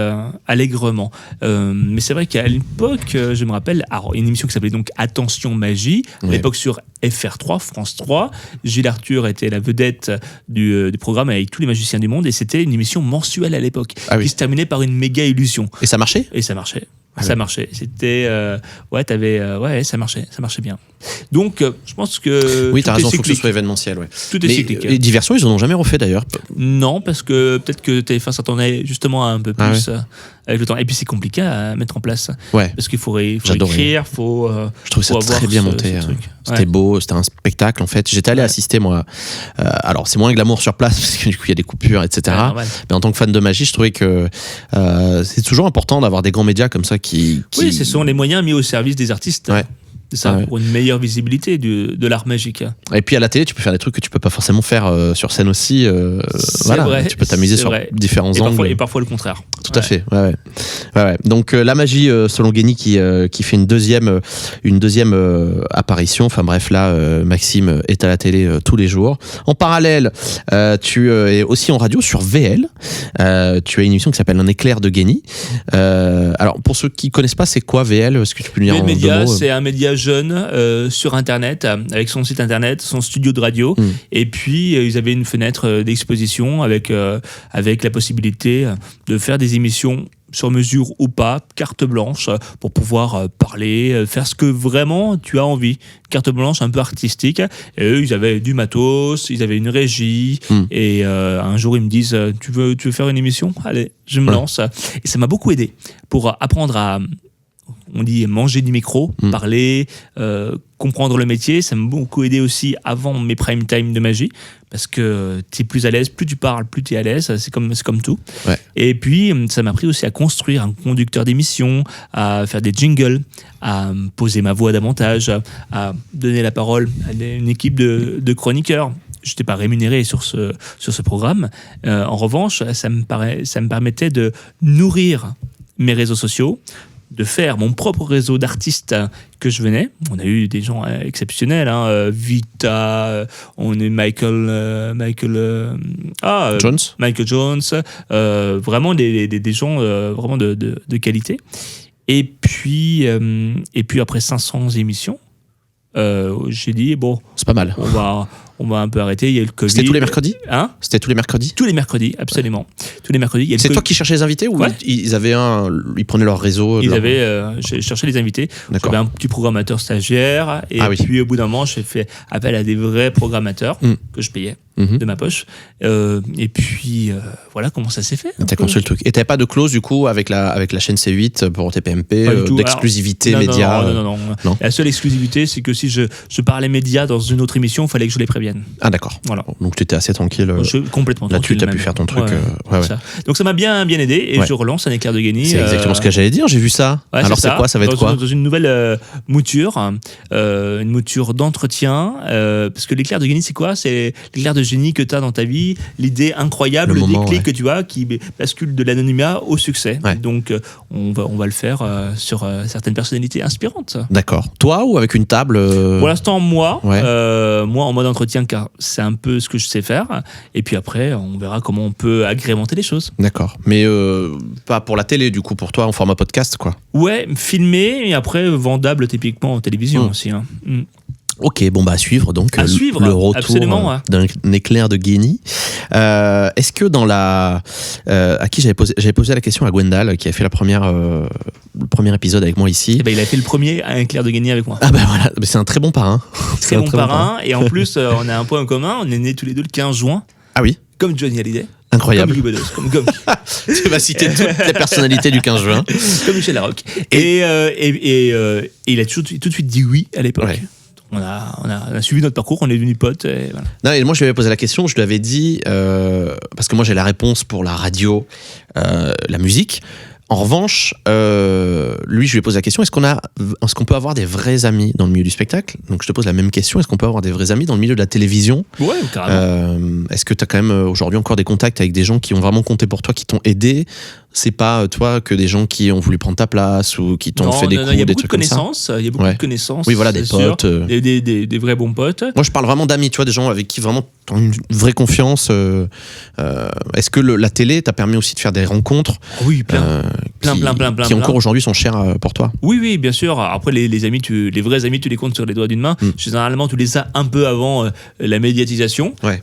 allègrement. Mais c'est vrai qu'à l'époque, je me rappelle, une émission qui s'appelait donc Attention Magie, à l'époque sur FR3, France 3. Gilles Arthur était la vedette du programme avec tous les magiciens du monde, et c'était une émission mensuelle à l'époque, qui se terminait par une méga illusion. Et ça marchait ? Et ça marchait. Ça marchait. C'était ça marchait bien. Donc je pense que oui, t'as raison, il faut que ce soit événementiel. Tout est cyclique. Les Diversions, ils en ont jamais refait d'ailleurs. Non, parce que peut-être que TF1 s'attendait justement à un peu plus avec le temps. Et puis c'est compliqué à mettre en place. Parce qu'il faut écrire, je trouve ça très bien monté. C'était beau, c'était un spectacle en fait. J'étais allé assister moi. Alors c'est moins glamour sur place parce que du coup il y a des coupures, etc. Mais en tant que fan de magie, je trouvais que c'est toujours important d'avoir des grands médias comme ça qui... Oui, ce sont les moyens mis au service des artistes. C'est ça, pour une meilleure visibilité de l'art magique. Et puis à la télé, tu peux faire des trucs que tu peux pas forcément faire sur scène aussi. Vrai, tu peux t'améliser sur différents angles. Et parfois le contraire. Tout à fait. Donc la magie, selon Guény, qui fait une deuxième apparition. Enfin bref, là, Maxime est à la télé tous les jours. En parallèle, tu es aussi en radio sur VL. Tu as une émission qui s'appelle Un éclair de Guény. Alors pour ceux qui connaissent pas, c'est quoi VL? Est-ce que tu peux nous dire en deux mots? C'est un média jeune sur Internet, avec son site Internet, son studio de radio. Et puis, ils avaient une fenêtre d'exposition avec la possibilité de faire des émissions sur mesure ou pas, carte blanche, pour pouvoir parler, faire ce que vraiment tu as envie. Carte blanche un peu artistique. Et eux, ils avaient du matos, ils avaient une régie. Et un jour, ils me disent tu veux faire une émission? Allez, je me lance. Et ça m'a beaucoup aidé pour apprendre à... On dit manger du micro, parler, comprendre le métier. Ça m'a beaucoup aidé aussi avant mes prime time de magie, parce que tu es plus à l'aise, plus tu parles, plus tu es à l'aise. C'est comme tout. Et puis, ça m'a appris aussi à construire un conducteur d'émission, à faire des jingles, à poser ma voix davantage, à donner la parole à une équipe de chroniqueurs. Je n'étais pas rémunéré sur ce programme. En revanche, ça me permettait de nourrir mes réseaux sociaux, de faire mon propre réseau d'artistes que je venais. On a eu des gens exceptionnels, Vita, on est Michael Jones, vraiment des gens vraiment de qualité. Et puis après 500 émissions, j'ai dit bon, c'est pas mal. On va un peu arrêter. Il y a eu le Covid. C'était tous les mercredis ? C'était tous les mercredis ? Tous les mercredis, absolument. Tous les mercredis. C'est toi qui cherchais les invités ou ils prenaient leur réseau ? J'ai cherché les invités. J'avais un petit programmateur stagiaire et puis au bout d'un moment, j'ai fait appel à des vrais programmateurs que je payais de ma poche. Et puis voilà comment ça s'est fait. T'as construit le truc. Et t'avais pas de clause du coup avec la chaîne C8 pour TPMP d'exclusivité média ? Non. La seule exclusivité, c'est que si je parlais médias dans une autre émission, il fallait que je les prévienne. Ah d'accord. Voilà. Donc tu étais assez tranquille. Complètement là-dessus, tranquille. tu as pu faire ton truc. Ça. Donc ça m'a bien aidé et je relance un éclair de génie. C'est exactement ce que j'allais dire, j'ai vu ça. Alors c'est quoi ? Ça va être quoi ? Dans une nouvelle mouture, une mouture d'entretien. Parce que l'éclair de génie, c'est quoi ? C'est l'éclair de génie que tu as dans ta vie, l'idée incroyable, le déclic que tu as qui bascule de l'anonymat au succès. Ouais. Donc on va le faire sur certaines personnalités inspirantes. D'accord. Toi ou avec une table Pour l'instant, moi en mode entretien, car c'est un peu ce que je sais faire. Et puis après, on verra comment on peut agrémenter les choses. D'accord. Mais pas pour la télé, du coup, pour toi, en format podcast, quoi. Ouais, filmé et après vendable typiquement en télévision aussi. Ok, bon bah à suivre donc le retour d'un éclair de génie. Est-ce que dans à qui j'avais posé la question à Gwendal qui a fait le premier épisode avec moi ici. Et il a fait le premier à un éclair de génie avec moi. Ah bah voilà, c'est un très bon parrain. Très bon parrain et en plus on a un point en commun, on est nés tous les deux le 15 juin. Ah oui. Comme Johnny Hallyday. Incroyable. Comme Gumby. Tu vas citer toutes les personnalités du 15 juin. Comme Michel Larocque. Et il a tout de suite dit oui à l'époque. Ouais. On a suivi notre parcours, on est devenus potes. Et voilà. Non, et moi, je lui avais posé la question, je lui avais dit, parce que moi, j'ai la réponse pour la radio, la musique. En revanche, lui, je lui ai posé la question, est-ce qu'on peut avoir des vrais amis dans le milieu du spectacle ? Donc, je te pose la même question, est-ce qu'on peut avoir des vrais amis dans le milieu de la télévision ? Ouais, carrément. Est-ce que tu as quand même aujourd'hui encore des contacts avec des gens qui ont vraiment compté pour toi, qui t'ont aidé ? C'est pas toi que des gens qui ont voulu prendre ta place ou qui t'ont fait des coups, des trucs comme ça. Il y a beaucoup de connaissances. Oui, voilà, des potes. Des vrais bons potes. Moi, je parle vraiment d'amis, tu vois, des gens avec qui vraiment tu as une vraie confiance. Est-ce que la télé t'a permis aussi de faire des rencontres ? Oui, plein. Qui encore aujourd'hui sont chers pour toi ? Oui, bien sûr. Après, les amis, les vrais amis, tu les comptes sur les doigts d'une main. Généralement, tu les as un peu avant la médiatisation. Ouais.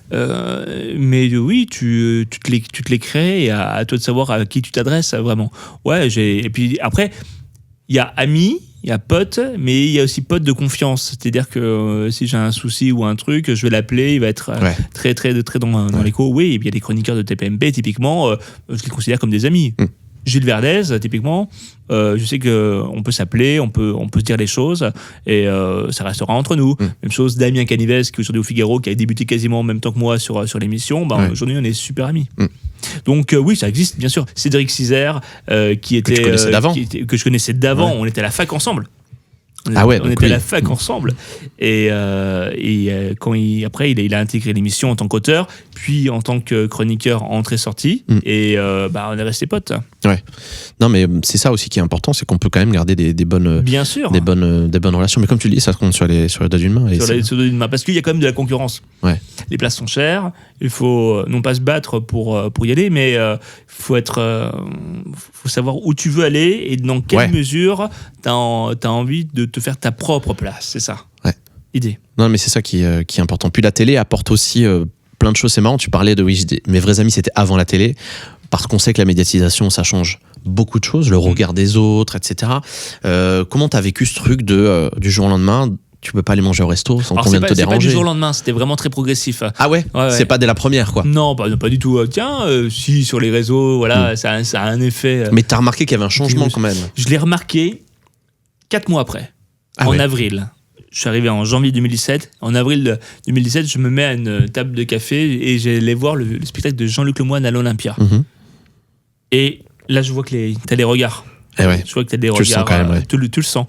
Mais oui, tu te les crées et à toi de savoir à qui tu t'adresses vraiment. Ouais, et puis après, il y a amis, il y a potes, mais il y a aussi potes de confiance. C'est-à-dire que si j'ai un souci ou un truc, je vais l'appeler, il va être très dans l'écho. Oui, et puis il y a des chroniqueurs de TPMP, typiquement, je les considère comme des amis. Gilles Verdez, typiquement, je sais qu'on peut s'appeler, on peut se dire les choses et ça restera entre nous. Même chose Damien Canives, qui est aujourd'hui au Figaro, qui a débuté quasiment en même temps que moi sur l'émission. Aujourd'hui, on est super amis. Donc oui, ça existe, bien sûr. Cédric Cizère, que je connaissais d'avant, on était à la fac ensemble. On était à la fac ensemble et quand après il a intégré l'émission en tant qu'auteur, puis en tant que chroniqueur entrée-sortie et on est restés potes. Ouais. Non mais c'est ça aussi qui est important, c'est qu'on peut quand même garder des bonnes, bien sûr, des bonnes relations. Mais comme tu le dis, ça se compte sur les doigts d'une main. Sur les doigts d'une main, parce qu'il y a quand même de la concurrence. Ouais. Les places sont chères. Il faut non pas se battre pour y aller, mais faut savoir où tu veux aller et dans quelle mesure t'as envie de te faire ta propre place. C'est ça. Ouais. Idée. Non mais c'est ça qui est important. Puis la télé apporte aussi plein de choses. C'est marrant. Tu parlais de mes vrais amis, c'était avant la télé. Parce qu'on sait que la médiatisation, ça change beaucoup de choses, le regard des autres, etc. Comment t'as vécu ce truc du jour au lendemain ? Tu peux pas aller manger au resto sans qu'on vienne te déranger. C'est pas du jour au lendemain, c'était vraiment très progressif. Ah ouais, c'est pas dès la première, quoi. Non, pas du tout. Tiens, si sur les réseaux, voilà, ça a un effet. Mais t'as remarqué qu'il y avait un changement quand même. Je l'ai remarqué 4 mois après, en avril. Je suis arrivé en janvier 2017. En avril 2017, je me mets à une table de café et j'allais voir le spectacle de Jean-Luc Lemoyne à l'Olympia. Et là, je vois que t'as des regards. Je vois que t'as des regards. Le sens quand même, tu le sens.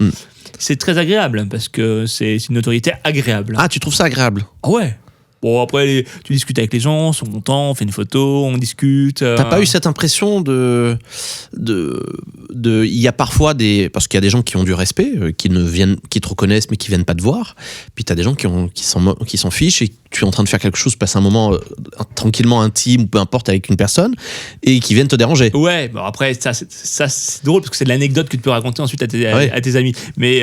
C'est très agréable parce que c'est une autorité agréable. Ah, tu trouves ça agréable ? Ouais. Bon, après, tu discutes avec les gens, ils sont contents, on fait une photo, on discute. T'as pas eu cette impression il y a parfois parce qu'il y a des gens qui ont du respect, qui te reconnaissent mais qui viennent pas te voir. Puis t'as des gens qui s'en fichent et tu es en train de faire quelque chose, passer un moment tranquillement intime ou peu importe avec une personne et qui viennent te déranger. Ouais, bon après ça c'est drôle parce que c'est de l'anecdote que tu peux raconter ensuite à tes amis. Mais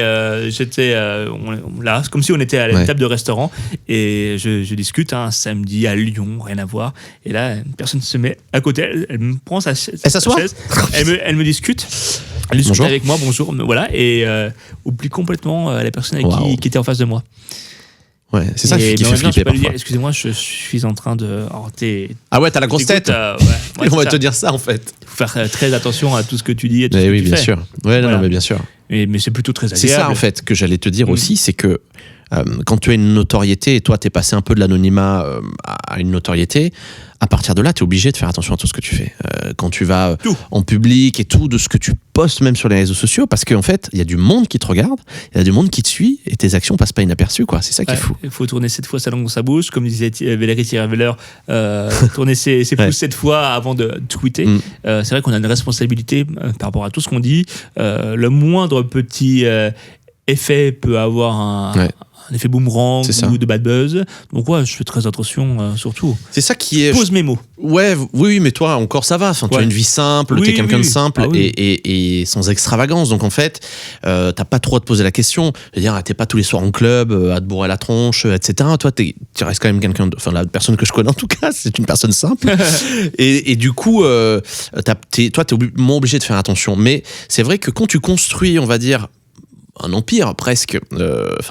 j'étais là, c'est comme si on était à la table de restaurant et je discute un samedi à Lyon, rien à voir. Et là, une personne se met à côté, elle me prend sa chaise, elle me discute. Elle discute avec moi, bonjour, voilà, et oublie complètement la personne qui était en face de moi. Ouais, c'est ça qui fait flipper parfois. Excusez-moi, je suis en train de... Ah ouais, t'as la grosse tête. Ouais, on va te dire ça en fait. Il faut faire très attention à tout ce que tu dis et tout ce que oui, tu bien fais. sûr. Ouais, non, mais bien sûr. Mais c'est plutôt très agréable. C'est ça en fait que j'allais te dire aussi, c'est que quand tu as une notoriété et toi t'es passé un peu de l'anonymat à une notoriété, à partir de là t'es obligé de faire attention à tout ce que tu fais. Quand tu vas en public et tout, de ce que tu postes même sur les réseaux sociaux, parce qu'en fait il y a du monde qui te regarde, il y a du monde qui te suit et tes actions passent pas inaperçues, quoi. C'est ça qui est fou. Il faut tourner 7 fois sa langue dans sa bouche, comme disait Valérie Thierry-Veller, tourner ses pouces 7 fois avant de tweeter. C'est vrai qu'on a une responsabilité par rapport à tout ce qu'on dit. Le moindre petit effet peut avoir un effet boomerang ou de bad buzz. Donc je fais très attention surtout. C'est ça qui est... Pose mes mots. Ouais, oui, mais toi encore ça va. Enfin, tu as une vie simple, t'es quelqu'un de simple et sans extravagance. Donc en fait, t'as pas trop à te poser la question. C'est-à-dire, t'es pas tous les soirs en club à te bourrer la tronche, etc. Toi, tu restes quand même quelqu'un de... Enfin, la personne que je connais en tout cas, c'est une personne simple. et du coup, toi, t'es moins obligé de faire attention. Mais c'est vrai que quand tu construis, on va dire, un empire presque,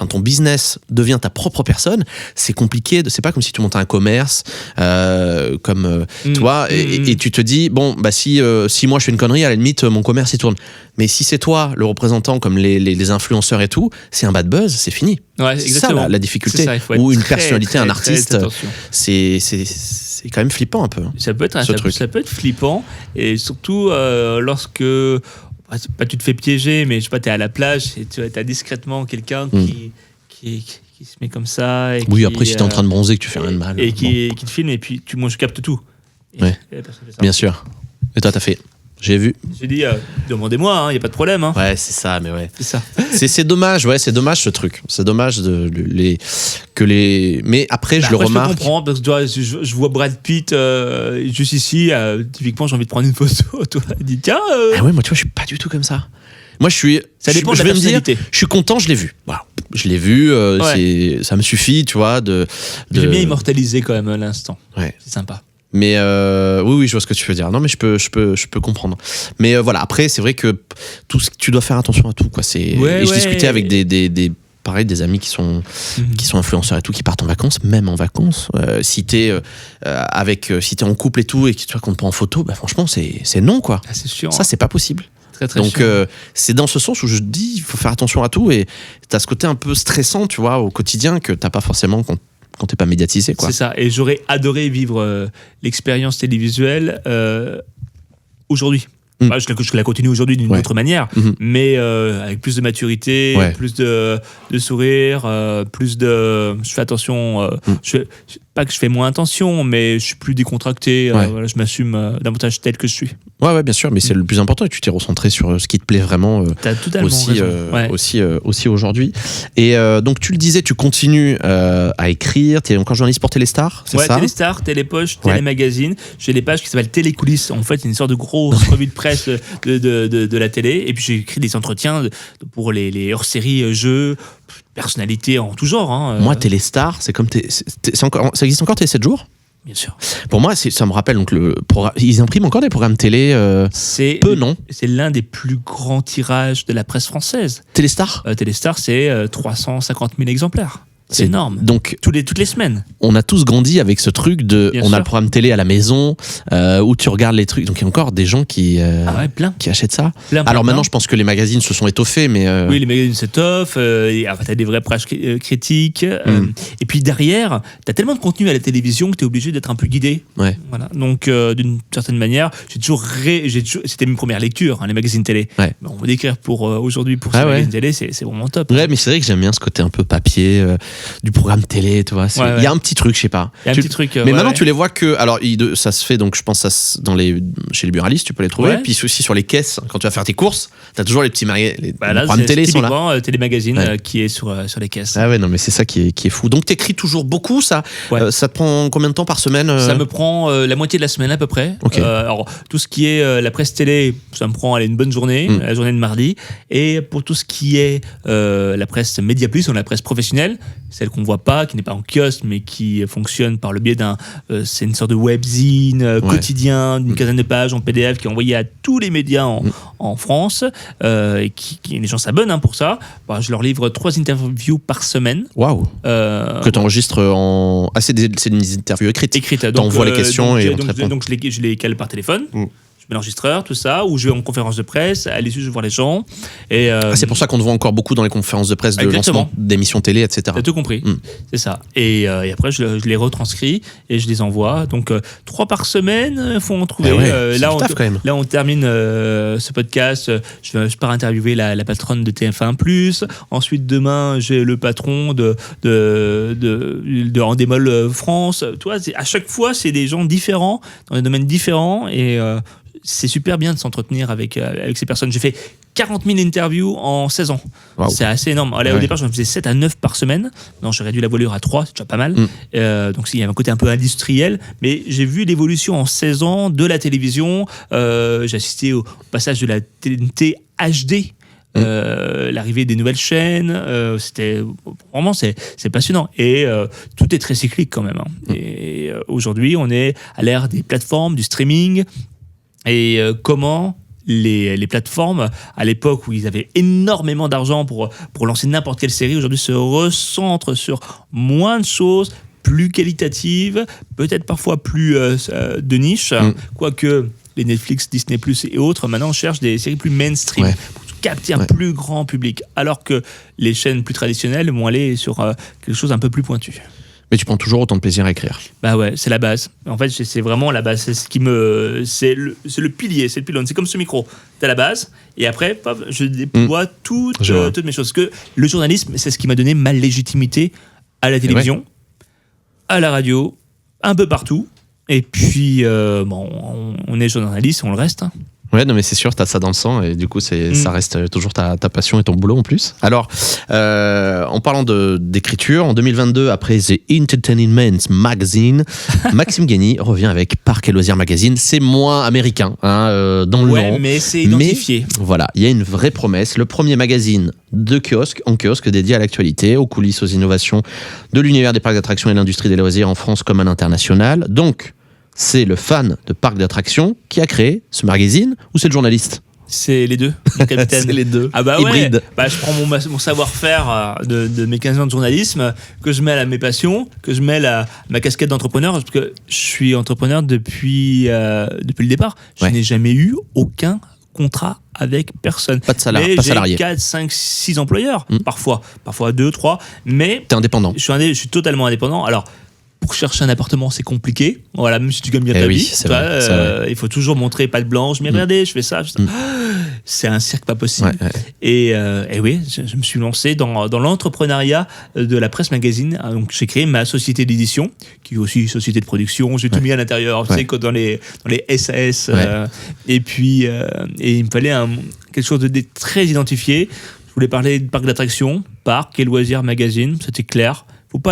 ton business devient ta propre personne, c'est compliqué, c'est pas comme si tu montais un commerce, tu vois, et tu te dis, bon, bah si moi je fais une connerie, à la limite, mon commerce il tourne. Mais si c'est toi, le représentant, comme les influenceurs et tout, c'est un bad buzz, c'est fini. Ouais, c'est ça la difficulté. Ou une personnalité, un artiste, c'est quand même flippant un peu. Ça peut être flippant, et surtout lorsque... Pas tu te fais piéger, mais je sais pas, t'es à la plage et tu as discrètement quelqu'un qui se met comme ça. Et après, si t'es en train de bronzer, que tu fais rien de mal. Et qui te filme, et puis moi je capte tout. Bien sûr. Et toi, t'as fait. J'ai vu. J'ai dit, demandez-moi, y a pas de problème. Hein. Ouais, c'est ça, mais ouais. C'est ça. c'est dommage, c'est dommage ce truc. C'est dommage Mais après, je le remarque. Je comprends, parce que je vois Brad Pitt juste ici, typiquement, j'ai envie de prendre une photo. Toi, il dit, tiens. Ah ouais, moi, tu vois, je suis pas du tout comme ça. Moi, ça dépend de la personnalité. Je suis content, je l'ai vu. Voilà. Je l'ai vu, ça me suffit, tu vois. J'aime bien immortaliser quand même l'instant. Ouais. C'est sympa. Mais oui, je vois ce que tu veux dire. Non, mais je peux comprendre. Mais voilà, après, c'est vrai que tu dois faire attention à tout, quoi. Je discutais avec des amis qui sont influenceurs et tout, qui partent en vacances, même en vacances. Si t'es en couple et tout, et que tu vois qu'on te prend en photo, bah franchement, c'est non, quoi. Ah, c'est sûr. Ça, c'est pas possible. Très, très Donc c'est dans ce sens où je dis, il faut faire attention à tout, et t'as ce côté un peu stressant, tu vois, au quotidien, que t'as pas forcément quand t'es pas médiatisé, quoi. C'est ça, et j'aurais adoré vivre l'expérience télévisuelle aujourd'hui. Je la continue aujourd'hui d'une autre manière, mais avec plus de maturité, plus de sourire, plus de... Je fais attention, pas que je fais moins attention, mais je suis plus décontracté, je m'assume davantage tel que je suis. Ouais, bien sûr, mais c'est le plus important, et tu t'es recentré sur ce qui te plaît vraiment aussi aujourd'hui. Et donc tu le disais, tu continues à écrire, tu es encore journaliste pour Téléstar, c'est ça? Téléstar, Télépoche, Télémagazine. J'ai des pages qui s'appellent Télécoulisses. En fait, c'est une sorte de grosse revue de presse de la télé. Et puis j'ai écrit des entretiens pour les hors-séries jeux, personnalités en tout genre. Hein. Moi, Téléstar, c'est comme ça existe encore, Télé 7 jours? Bien sûr. Pour moi, ça me rappelle donc ils impriment encore des programmes télé. Non. C'est l'un des plus grands tirages de la presse française. Téléstar. Téléstar, c'est 350 000 exemplaires. C'est énorme. Donc toutes les semaines. On a tous grandi avec ce truc de, on a le programme télé à la maison où tu regardes les trucs. Donc il y a encore des gens qui achètent ça. Alors maintenant, je pense que les magazines se sont étoffés, mais oui, les magazines s'étoffent. T'as des vraies pages critiques. Et puis derrière, t'as tellement de contenu à la télévision que t'es obligé d'être un peu guidé. Ouais. Voilà. Donc d'une certaine manière, c'était mes premières lectures, les magazines télé. Ouais. On va décrire pour aujourd'hui pour ces magazines télé, c'est vraiment top. Ouais, mais c'est vrai que j'aime bien ce côté un peu papier. du programme télé, tu vois. Il y a un petit truc, je sais pas. Il y a un petit truc. Mais maintenant, tu les vois que. Alors, ça se fait, donc je pense, chez les buralistes, tu peux les trouver. Ouais. Puis aussi sur les caisses, quand tu vas faire tes courses, t'as toujours les petits les là, programmes télé sont là. Télémagazine qui est sur les caisses. Ah ouais, non, mais c'est ça qui est fou. Donc, t'écris toujours beaucoup, ça. Ouais. Ça te prend combien de temps par semaine Ça me prend la moitié de la semaine à peu près. Okay. Alors, tout ce qui est la presse télé, ça me prend une bonne journée, la journée de mardi. Et pour tout ce qui est la presse Média Plus, ou la presse professionnelle, celle qu'on voit pas, qui n'est pas en kiosque, mais qui fonctionne par le biais c'est une sorte de webzine quotidien, d'une quinzaine de pages en PDF qui est envoyé à tous les médias en France, et les gens s'abonnent pour ça. Je leur livre 3 interviews par semaine. Waouh. Que tu enregistres en. Ah, c'est des interviews écrites. T'envoies les questions et on te répond. Donc je les cale par téléphone. Je mets l'enregistreur, tout ça, ou je vais en conférence de presse, à l'issue je vais voir les gens. Et c'est pour ça qu'on te voit encore beaucoup dans les conférences de presse de lancement d'émissions télé, etc. T'as tout compris, c'est ça. Et après je les retranscris et je les envoie. Donc 3 par semaine, faut en trouver. Là on termine ce podcast. Je pars interviewer la patronne de TF1+. Ensuite demain j'ai le patron de Endemol France. Tu vois, à chaque fois c'est des gens différents dans des domaines différents et c'est super bien de s'entretenir avec ces personnes. J'ai fait 40 000 interviews en 16 ans. Wow. C'est assez énorme. Au départ, j'en faisais 7 à 9 par semaine. Non, j'ai réduit la voilure à 3, c'est déjà pas mal. Donc, il y a un côté un peu industriel. Mais j'ai vu l'évolution en 16 ans de la télévision. J'ai assisté au passage de la TNT HD. L'arrivée des nouvelles chaînes, c'était vraiment c'est passionnant et tout est très cyclique quand même. Et aujourd'hui, on est à l'ère des plateformes, du streaming. Et comment les plateformes, à l'époque où ils avaient énormément d'argent pour lancer n'importe quelle série, aujourd'hui se recentrent sur moins de choses, plus qualitatives, peut-être parfois plus de niche, quoique les Netflix, Disney+, et autres, maintenant cherchent des séries plus mainstream, pour capter un plus grand public, alors que les chaînes plus traditionnelles vont aller sur quelque chose un peu plus pointu. Mais tu prends toujours autant de plaisir à écrire. Bah ouais, c'est la base. En fait, c'est vraiment la base. C'est ce qui c'est le pilier, c'est le pylône. C'est comme ce micro. T'as la base, et après, paf, je déploie toutes mes choses. Parce que le journalisme, c'est ce qui m'a donné ma légitimité à la télévision, à la radio, un peu partout. Et puis, on est journaliste, on le reste. Ouais, non, mais c'est sûr, t'as ça dans le sang et du coup, ça reste toujours ta passion et ton boulot en plus. Alors, en parlant d'écriture, en 2022, après The Entertainment Magazine, Maxime Guény revient avec Parcs et Loisirs Magazine. C'est moins américain, dans le nom. Ouais, mais c'est identifié. Mais, voilà, il y a une vraie promesse. Le premier magazine en kiosque dédié à l'actualité, aux coulisses, aux innovations de l'univers des parcs d'attractions et de l'industrie des loisirs en France comme à l'international. Donc, c'est le fan de parcs d'attractions qui a créé ce magazine ou c'est le journaliste ? C'est les deux, le capitaine. C'est les deux. Ah bah hybride. Ouais. Je prends mon savoir-faire de mes 15 ans de journalisme, que je mêle à mes passions, que je mêle à ma casquette d'entrepreneur, parce que je suis entrepreneur depuis le départ. Je n'ai jamais eu aucun contrat avec personne. Pas de salarié. J'ai 4, 5, 6 employeurs, parfois 2, 3, mais... T'es indépendant. Je suis totalement indépendant. Alors, pour chercher un appartement, c'est compliqué. Voilà, même si tu gagnes bien ta vie, c'est vrai. il faut toujours montrer patte blanche. Mais regardez, je fais ça. C'est un cirque pas possible. Et oui, je me suis lancé dans l'entrepreneuriat de la presse magazine. Donc, j'ai créé ma société d'édition, qui est aussi une société de production. J'ai tout mis à l'intérieur, tu sais, dans les SAS. Et puis, il me fallait quelque chose de très identifié. Je voulais parler de parc d'attractions, parc et loisirs magazine. C'était clair. Faut que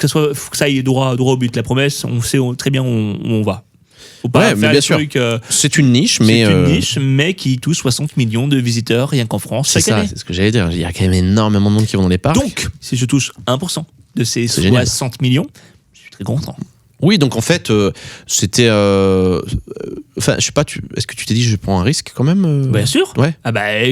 ça aille droit au but. La promesse, on sait très bien où on va. Faut pas faire bien sûr. C'est une niche, mais qui touche 60 millions de visiteurs rien qu'en France chaque année. C'est ce que j'allais dire. Il y a quand même énormément de monde qui vont dans les parcs. Donc, si je touche 1% de ces 60 millions, je suis très content. Oui, donc en fait, c'était... Enfin, je sais pas, est-ce que tu t'es dit, je prends un risque quand même Bien sûr. Ouais. Ah bah,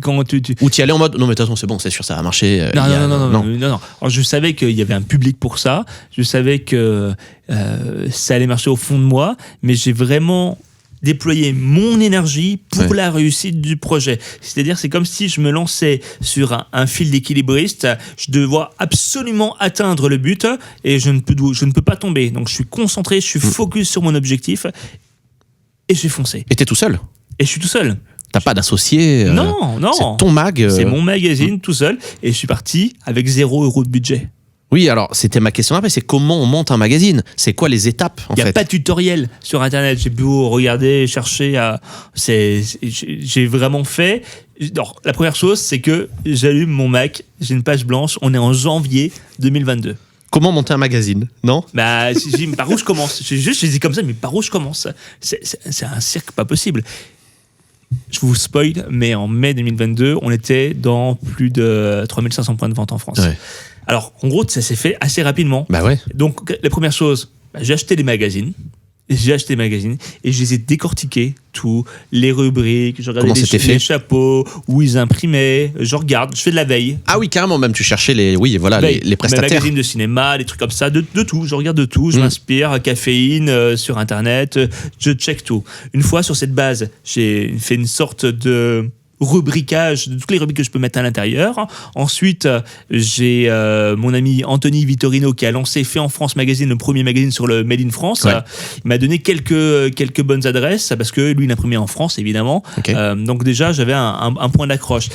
quand tu... Ou t'y allais en mode, non mais de toute façon, c'est bon, c'est sûr, ça va marcher. Non. Alors, je savais qu'il y avait un public pour ça. Je savais que ça allait marcher au fond de moi. Mais j'ai vraiment déployer mon énergie pour la réussite du projet. C'est-à-dire, c'est comme si je me lançais sur un fil d'équilibriste. Je devais absolument atteindre le but et je ne peux pas tomber. Donc, je suis concentré, je suis focus sur mon objectif et j'ai foncé. Et t'es tout seul ? Et je suis tout seul. T'as pas d'associé. Non. C'est ton mag. C'est mon magazine tout seul. Et je suis parti avec 0 € de budget. Oui, alors c'était ma question après, c'est comment on monte un magazine? C'est quoi les étapes en Il n'y a fait? pas de tutoriel sur Internet. J'ai beau regarder, chercher. J'ai vraiment fait. Alors, la première chose, c'est que j'allume mon Mac, j'ai une page blanche, on est en janvier 2022. Comment monter un magazine? Non? Bah, j'ai dit, mais par où je commence? J'ai dit comme ça, mais par où je commence? C'est un cirque pas possible. Je vous spoil, mais en mai 2022, on était dans plus de 3500 points de vente en France. Ouais. Alors, en gros, ça s'est fait assez rapidement. Bah ouais. Donc, la première chose, j'ai acheté des magazines. Et je les ai décortiqués, tous les rubriques, je regardais les chapeaux, où ils imprimaient, je regarde, je fais de la veille. Ah oui, carrément, même tu cherchais les prestataires. Les magazines de cinéma, des trucs comme ça, de tout, je regarde de tout, je m'inspire, caféine, sur Internet, je check tout. Une fois sur cette base, j'ai fait une sorte de rubricage de toutes les rubriques que je peux mettre à l'intérieur. Ensuite, j'ai mon ami Anthony Vittorino qui a lancé Fait en France Magazine, le premier magazine sur le Made in France. Ouais. Il m'a donné quelques bonnes adresses parce que lui, il imprimait en France, évidemment. Okay. Donc déjà, j'avais un point d'accroche.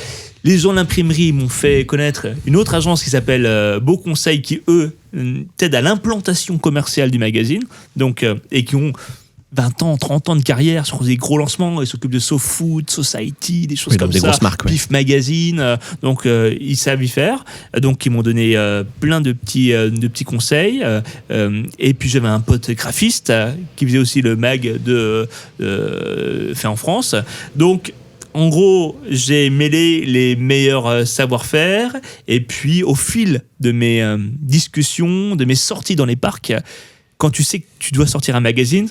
Les gens de l'imprimerie m'ont fait connaître une autre agence qui s'appelle Beau Conseil qui, eux, t'aident à l'implantation commerciale du magazine. Donc, et qui ont 20 ans, 30 ans de carrière sur des gros lancements. Ils s'occupent de SoFood, Society, des choses comme des ça. Grosses marques, ouais. Pif Magazine. Donc, ils savent y faire. Donc, ils m'ont donné plein de petits conseils. Et puis, j'avais un pote graphiste qui faisait aussi le mag de Fait en France. Donc, en gros, j'ai mêlé les meilleurs savoir-faire. Et puis, au fil de mes discussions, de mes sorties dans les parcs, quand tu sais que tu dois sortir un magazine,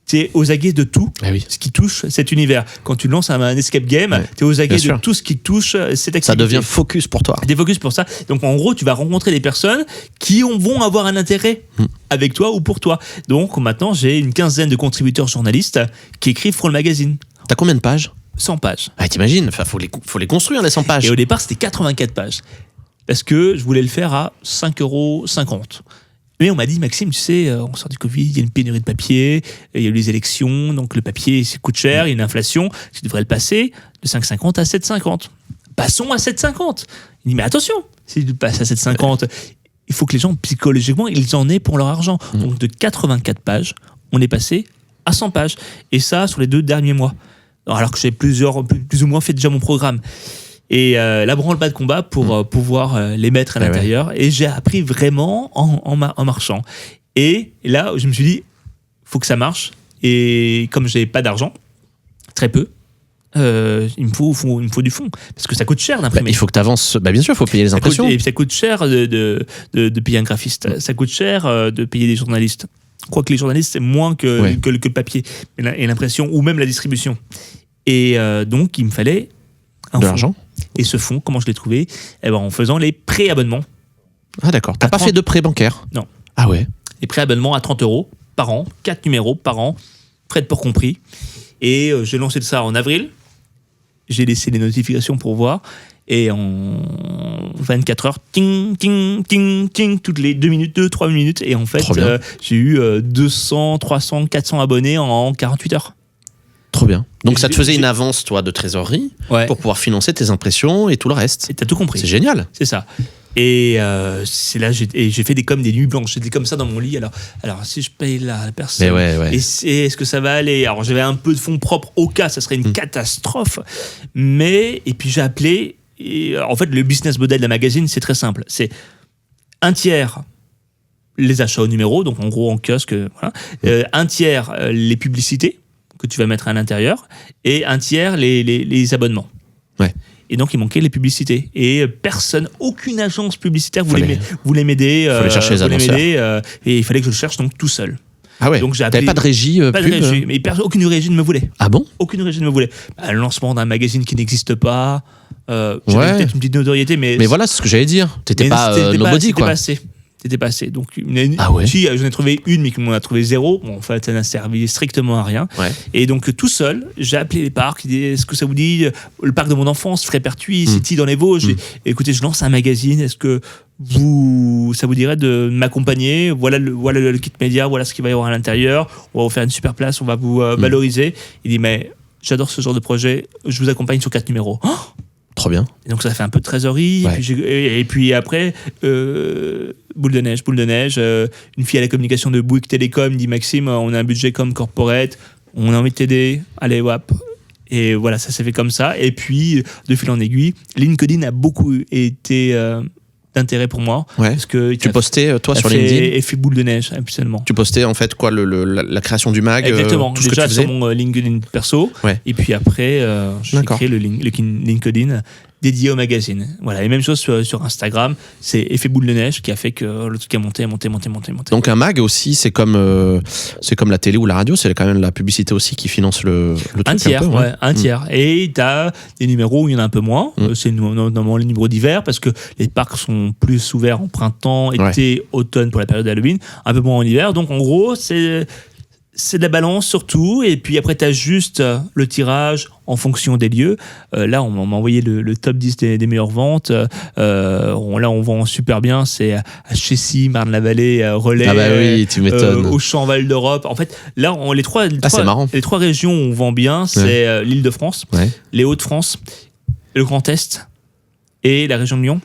t'es aux aguets de tout ce qui touche cet univers. Quand tu lances un escape game, t'es aux aguets de tout ce qui touche cette activité. Ça devient focus pour toi. Des focus pour ça. Donc en gros, tu vas rencontrer des personnes qui vont avoir un intérêt avec toi ou pour toi. Donc maintenant, j'ai une quinzaine de contributeurs journalistes qui écrivent pour le magazine. T'as combien de pages? 100 pages. Ah, t'imagines, faut les construire les 100 pages. Et au départ, c'était 84 pages. Parce que je voulais le faire à 5,50 €. Mais on m'a dit, Maxime, tu sais, on sort du Covid, il y a une pénurie de papier, il y a eu les élections, donc le papier, ça coûte cher, il y a une inflation, tu devrais le passer de 5,50 à 7,50. Passons à 7,50. Il dit, mais attention, si tu passes à 7,50, il faut que les gens, psychologiquement, ils en aient pour leur argent. Donc de 84 pages, on est passé à 100 pages. Et ça, sur les 2 derniers mois. Alors que j'ai plus ou moins fait déjà mon programme. Et la branle-bas de combat pour pouvoir les mettre à l'intérieur. Ouais. Et j'ai appris vraiment en marchant. Et là, je me suis dit, faut que ça marche. Et comme j'ai pas d'argent, très peu, il me faut du fond. Parce que ça coûte cher d'imprimer. Il faut que tu avances. Bien sûr, il faut payer les impressions. Et ça coûte cher de payer un graphiste. Ça coûte cher de payer des journalistes. Quoique les journalistes, c'est moins que le papier et l'impression, ou même la distribution. Et donc, il me fallait de l'argent. Et ce fonds, comment je l'ai trouvé? En faisant les pré-abonnements. Ah d'accord. T'as pas fait de prêt bancaire? Non. Ah ouais. Les pré-abonnements à 30 € par an, 4 numéros par an, frais de port compris. Et j'ai lancé ça en avril. J'ai laissé les notifications pour voir. Et en 24 heures, ting, ting, ting, ting, toutes les 2 minutes, 2-3 minutes. Et en fait, j'ai eu 200, 300, 400 abonnés en 48 heures. Trop bien. Donc ça te faisait une avance, toi, de trésorerie pour pouvoir financer tes impressions et tout le reste. Et t'as tout compris. C'est génial. C'est ça. Et c'est là, j'ai fait des nuits blanches. J'étais comme ça dans mon lit. Alors si je paye la personne, est-ce que ça va aller? Alors j'avais un peu de fonds propres au cas, ça serait une catastrophe. Et puis j'ai appelé. Et en fait, le business model de la magazine, c'est très simple. C'est un tiers les achats au numéro, donc en gros en kiosque, voilà. Un tiers les publicités que tu vas mettre à l'intérieur, et un tiers les abonnements. Ouais. Et donc, il manquait les publicités. Et personne, aucune agence publicitaire voulait m'aider. Il fallait chercher les annonceurs. Et il fallait que je le cherche donc tout seul. Ah ouais. Donc, t'avais pas de régie Pas de régie. Mais aucune régie ne me voulait. Ah bon? Aucune régie ne me voulait. Le lancement d'un magazine qui n'existe pas. J'avais peut-être une petite notoriété, mais voilà, c'est ce que j'allais dire. T'étais pas nobody, quoi. C'était passé. Donc, si j'en ai trouvé une, mais qu'on a trouvé 0. Bon, en fait, ça n'a servi strictement à rien. Ouais. Et donc, tout seul, j'ai appelé les parcs. Est-ce que ça vous dit le parc de mon enfance, Frépertuis, City dans les Vosges. Écoutez, je lance un magazine. Est-ce que ça vous dirait de m'accompagner? Voilà le kit média. Voilà ce qu'il va y avoir à l'intérieur. On va vous faire une super place. On va vous valoriser. Il dit, mais j'adore ce genre de projet, je vous accompagne sur 4 numéros. Oh, Trop bien. et donc ça fait un peu de trésorerie, Ouais. et puis après, boule de neige, une fille à la communication de Bouygues Télécom dit Maxime, on a un budget comme corporate, on a envie de t'aider, allez hop. Et voilà, ça s'est fait comme ça. Et puis, de fil en aiguille, LinkedIn a beaucoup été d'intérêt pour moi. Ouais. Parce que Tu postais, toi, sur LinkedIn? Effet boule de neige, absolument. Tu postais, en fait, quoi, la création du mag? Exactement. Tout ce que Déjà tu faisais? sur mon LinkedIn perso. Ouais. Et puis après, j'ai D'accord. créé le LinkedIn dédié au magazine. Voilà. Et même chose sur Instagram. C'est Effet boule de neige qui a fait que le truc a monté. Donc un mag aussi, c'est comme la télé ou la radio, c'est quand même la publicité aussi qui finance le truc Un tiers, peu, ouais, un tiers. Et tu as des numéros où il y en a un peu moins. C'est notamment les numéros d'hiver parce que les parcs sont plus ouverts en printemps, été, automne pour la période d'Halloween, un peu moins en hiver. Donc en gros, c'est de la balance surtout. Et puis après, tu as juste le tirage en fonction des lieux. Là, on m'a envoyé le top 10 des meilleures ventes. Là, on vend super bien. C'est à Chessy, Marne-la-Vallée, Relais, Ah bah oui, tu m'étonnes. Auchan, Val d'Europe. En fait, là, c'est marrant. les trois régions où on vend bien, c'est l'Île-de-France, Ouais. les Hauts-de-France, le Grand Est et la région de Lyon.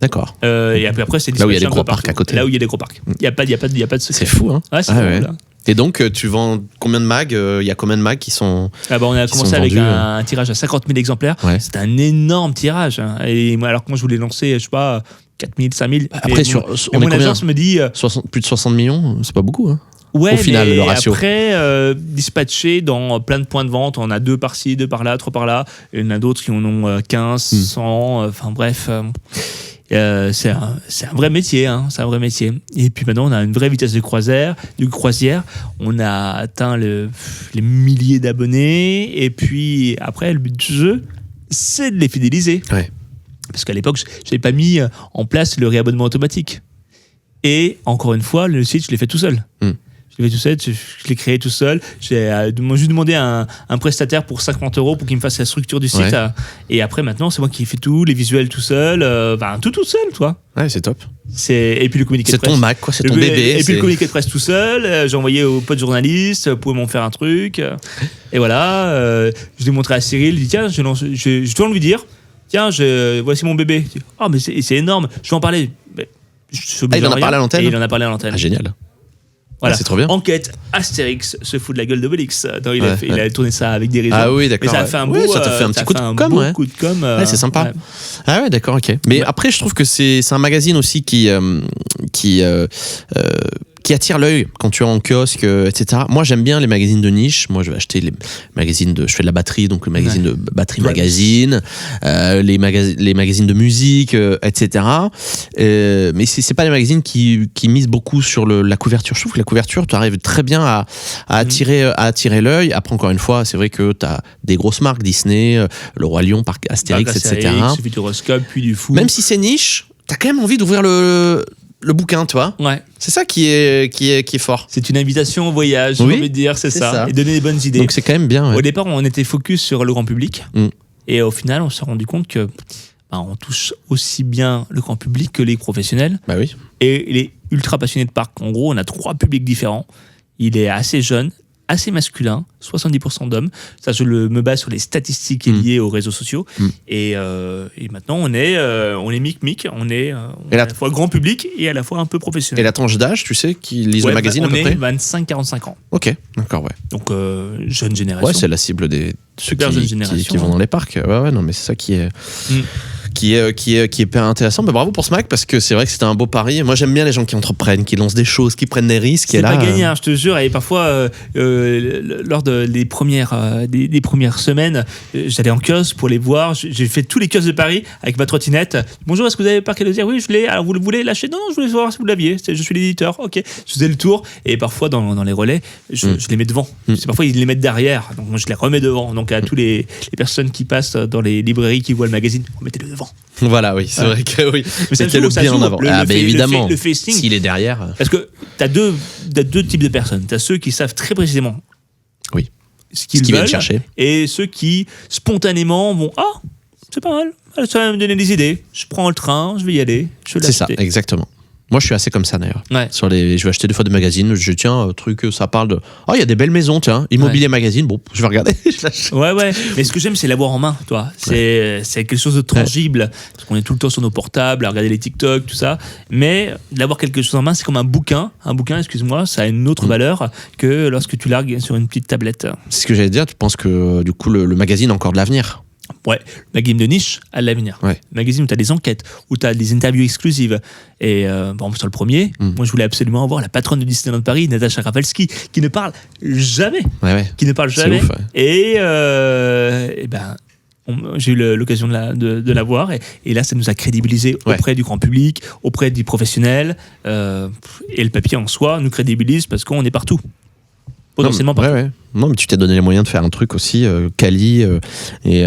D'accord. Et après, c'est Là où il y a des dispatché un gros peu parcs partout. à côté. Là où il y a des gros parcs. Il n'y a pas de secret. C'est fou, hein? Ouais, c'est Ah drôle, ouais. là. Et donc, tu vends combien de mags? Il y a combien de mags qui sont... On a qui commencé sont avec vendus, un tirage à 50 000 exemplaires. Ouais. C'était un énorme tirage. Hein. Et moi, alors que moi, je voulais lancer, je sais pas, 4 000, 5 000. Après, mais on mon est combien? agence me dit... Plus de 60 millions? C'est pas beaucoup, hein? Ouais, Au final, mais le ratio. après, dispatché dans plein de points de vente. On a 2 par-ci, 2 par-là, 3 par-là. Et il y en a d'autres qui en ont 15, 100. Enfin bref... c'est un vrai métier, hein, c'est un vrai métier. Et puis maintenant, on a une vraie vitesse de croisière. On a atteint les milliers d'abonnés. Et puis après, le but du jeu, c'est de les fidéliser. Ouais. Parce qu'à l'époque, je n'avais pas mis en place le réabonnement automatique. Et encore une fois, le site, je l'ai fait tout seul. Je l'ai fait tout seul, je l'ai créé tout seul. J'ai juste demandé à un prestataire pour 50 € pour qu'il me fasse la structure du site. Ouais. Et après, maintenant, c'est moi qui fais tout, les visuels tout seul. Tout seul, toi. Ouais, c'est top. Et puis le communiqué de C'est presse. ton Mac, quoi, c'est ton bébé. Et puis le communiqué de presse tout seul. J'ai envoyé aux potes journalistes, vous pouvez m'en faire un truc. Et voilà. Je l'ai montré à Cyril. Il dit tiens, je dois lui dire tiens, voici mon bébé. Ah, mais c'est énorme. Je vais en parler. Il en a parlé à l'antenne? Et il en a parlé à l'antenne. Ah, génial. Voilà. Ah, c'est trop bien. Enquête, Astérix se fout de la gueule d'Obélix. Il a tourné ça avec des raisons. Ah oui, d'accord. Mais ça a fait un ça t'a fait un petit coup de com', ouais. coup de com. Ouais, c'est sympa. Ouais. Ah ouais, d'accord, ok. Mais après, je trouve que c'est un magazine aussi qui attire l'œil quand tu es en kiosque, etc. Moi, j'aime bien les magazines de niche. Moi, je vais acheter les magazines je fais de la batterie, donc le magazine de batterie magazine, les magazines de musique, etc. Mais c'est pas des magazines qui misent beaucoup sur la couverture. Je trouve que la couverture, tu arrives très bien à attirer l'œil. Après, encore une fois, c'est vrai que tu as des grosses marques, Disney, Le Roi Lion, Parc Astérix, etc. Futuroscope, puis du fou. Même si c'est niche, t'as quand même envie d'ouvrir le bouquin, tu vois. Ouais. C'est ça qui est fort. C'est une invitation au voyage, j'ai Oui, envie de dire, c'est ça. ça. Et donner des bonnes idées. Donc c'est quand même bien. Ouais. Au départ, on était focus sur le grand public. Et au final, on s'est rendu compte que on touche aussi bien le grand public que les professionnels. Bah oui. Et il est ultra passionné de parc. En gros, on a 3 publics différents. Il est assez jeune, assez masculin, 70% d'hommes. Ça, je me base sur les statistiques liées aux réseaux sociaux. Et maintenant, on est mic-mic. On est à la fois grand public et à la fois un peu professionnel. Et la tranche d'âge, tu sais, qui lisent le magazine à peu près? On est 25-45 ans. Ok, d'accord, ouais. Donc, jeune génération. Ouais, c'est la cible de ceux qui vont dans les parcs. Ouais, non, mais c'est ça qui est... Qui est hyper intéressant. Bah, bravo pour ce Mac, parce que c'est vrai que c'était un beau pari. Moi, j'aime bien les gens qui entreprennent, qui lancent des choses, qui prennent des risques. C'est pas gagné, hein, je te jure. Et parfois, lors des premières semaines, j'allais en kiosque pour les voir. J'ai fait tous les kiosques de Paris avec ma trottinette. Bonjour, est-ce que vous avez Parc Elosière? Oui, je l'ai. Alors, vous le voulez lâcher? Non, je voulais savoir si vous l'aviez. Je suis l'éditeur. Ok. Je faisais le tour. Et parfois, dans les relais, je les mets devant. Parfois, ils les mettent derrière. Donc, moi, je les remets devant. Donc, à tous les personnes qui passent dans les librairies, qui voient le magazine, remettez-le devant. Voilà, oui, c'est vrai que oui. Mais ça mettez-le bien en avant. Évidemment. Le facing. S'il est derrière. Parce que t'as deux types de personnes. T'as ceux qui savent très précisément ce qu'ils viennent veulent chercher. Et ceux qui, spontanément, vont « Ah, c'est pas mal. Ça va me donner des idées. Je prends le train, je vais y aller. Je vais C'est ça, l'acheter. exactement. Moi, je suis assez comme ça d'ailleurs. Ouais. Je vais acheter des fois des magazines. Je tiens, truc, ça parle de. Oh, il y a des belles maisons, tiens. Immobilier magazine. Bon, je vais regarder. Je l'achète. Ouais. Mais ce que j'aime, c'est l'avoir en main, toi. C'est quelque chose de tangible. Parce qu'on est tout le temps sur nos portables, à regarder les TikTok, tout ça. Mais d'avoir quelque chose en main, c'est comme un bouquin. Un bouquin, excuse-moi, ça a une autre valeur que lorsque tu largues sur une petite tablette. C'est ce que j'allais dire. Tu penses que du coup, le magazine a encore de l'avenir? Ouais, le magazine de niche a de l'avenir. Ouais. Le magazine où tu as des enquêtes, où tu as des interviews exclusives. Et par exemple, sur le premier, moi je voulais absolument avoir la patronne de Disneyland Paris, Natacha Rafalski, qui ne parle jamais. Ouais. Qui ne parle jamais. C'est ouf, ouais. Et ben, j'ai eu l'occasion de la voir. Et là, ça nous a crédibilisé auprès du grand public, auprès des professionnels. Et le papier en soi nous crédibilise parce qu'on est partout. Potentiellement partout. Ouais. Non, mais tu t'es donné les moyens de faire un truc aussi quali et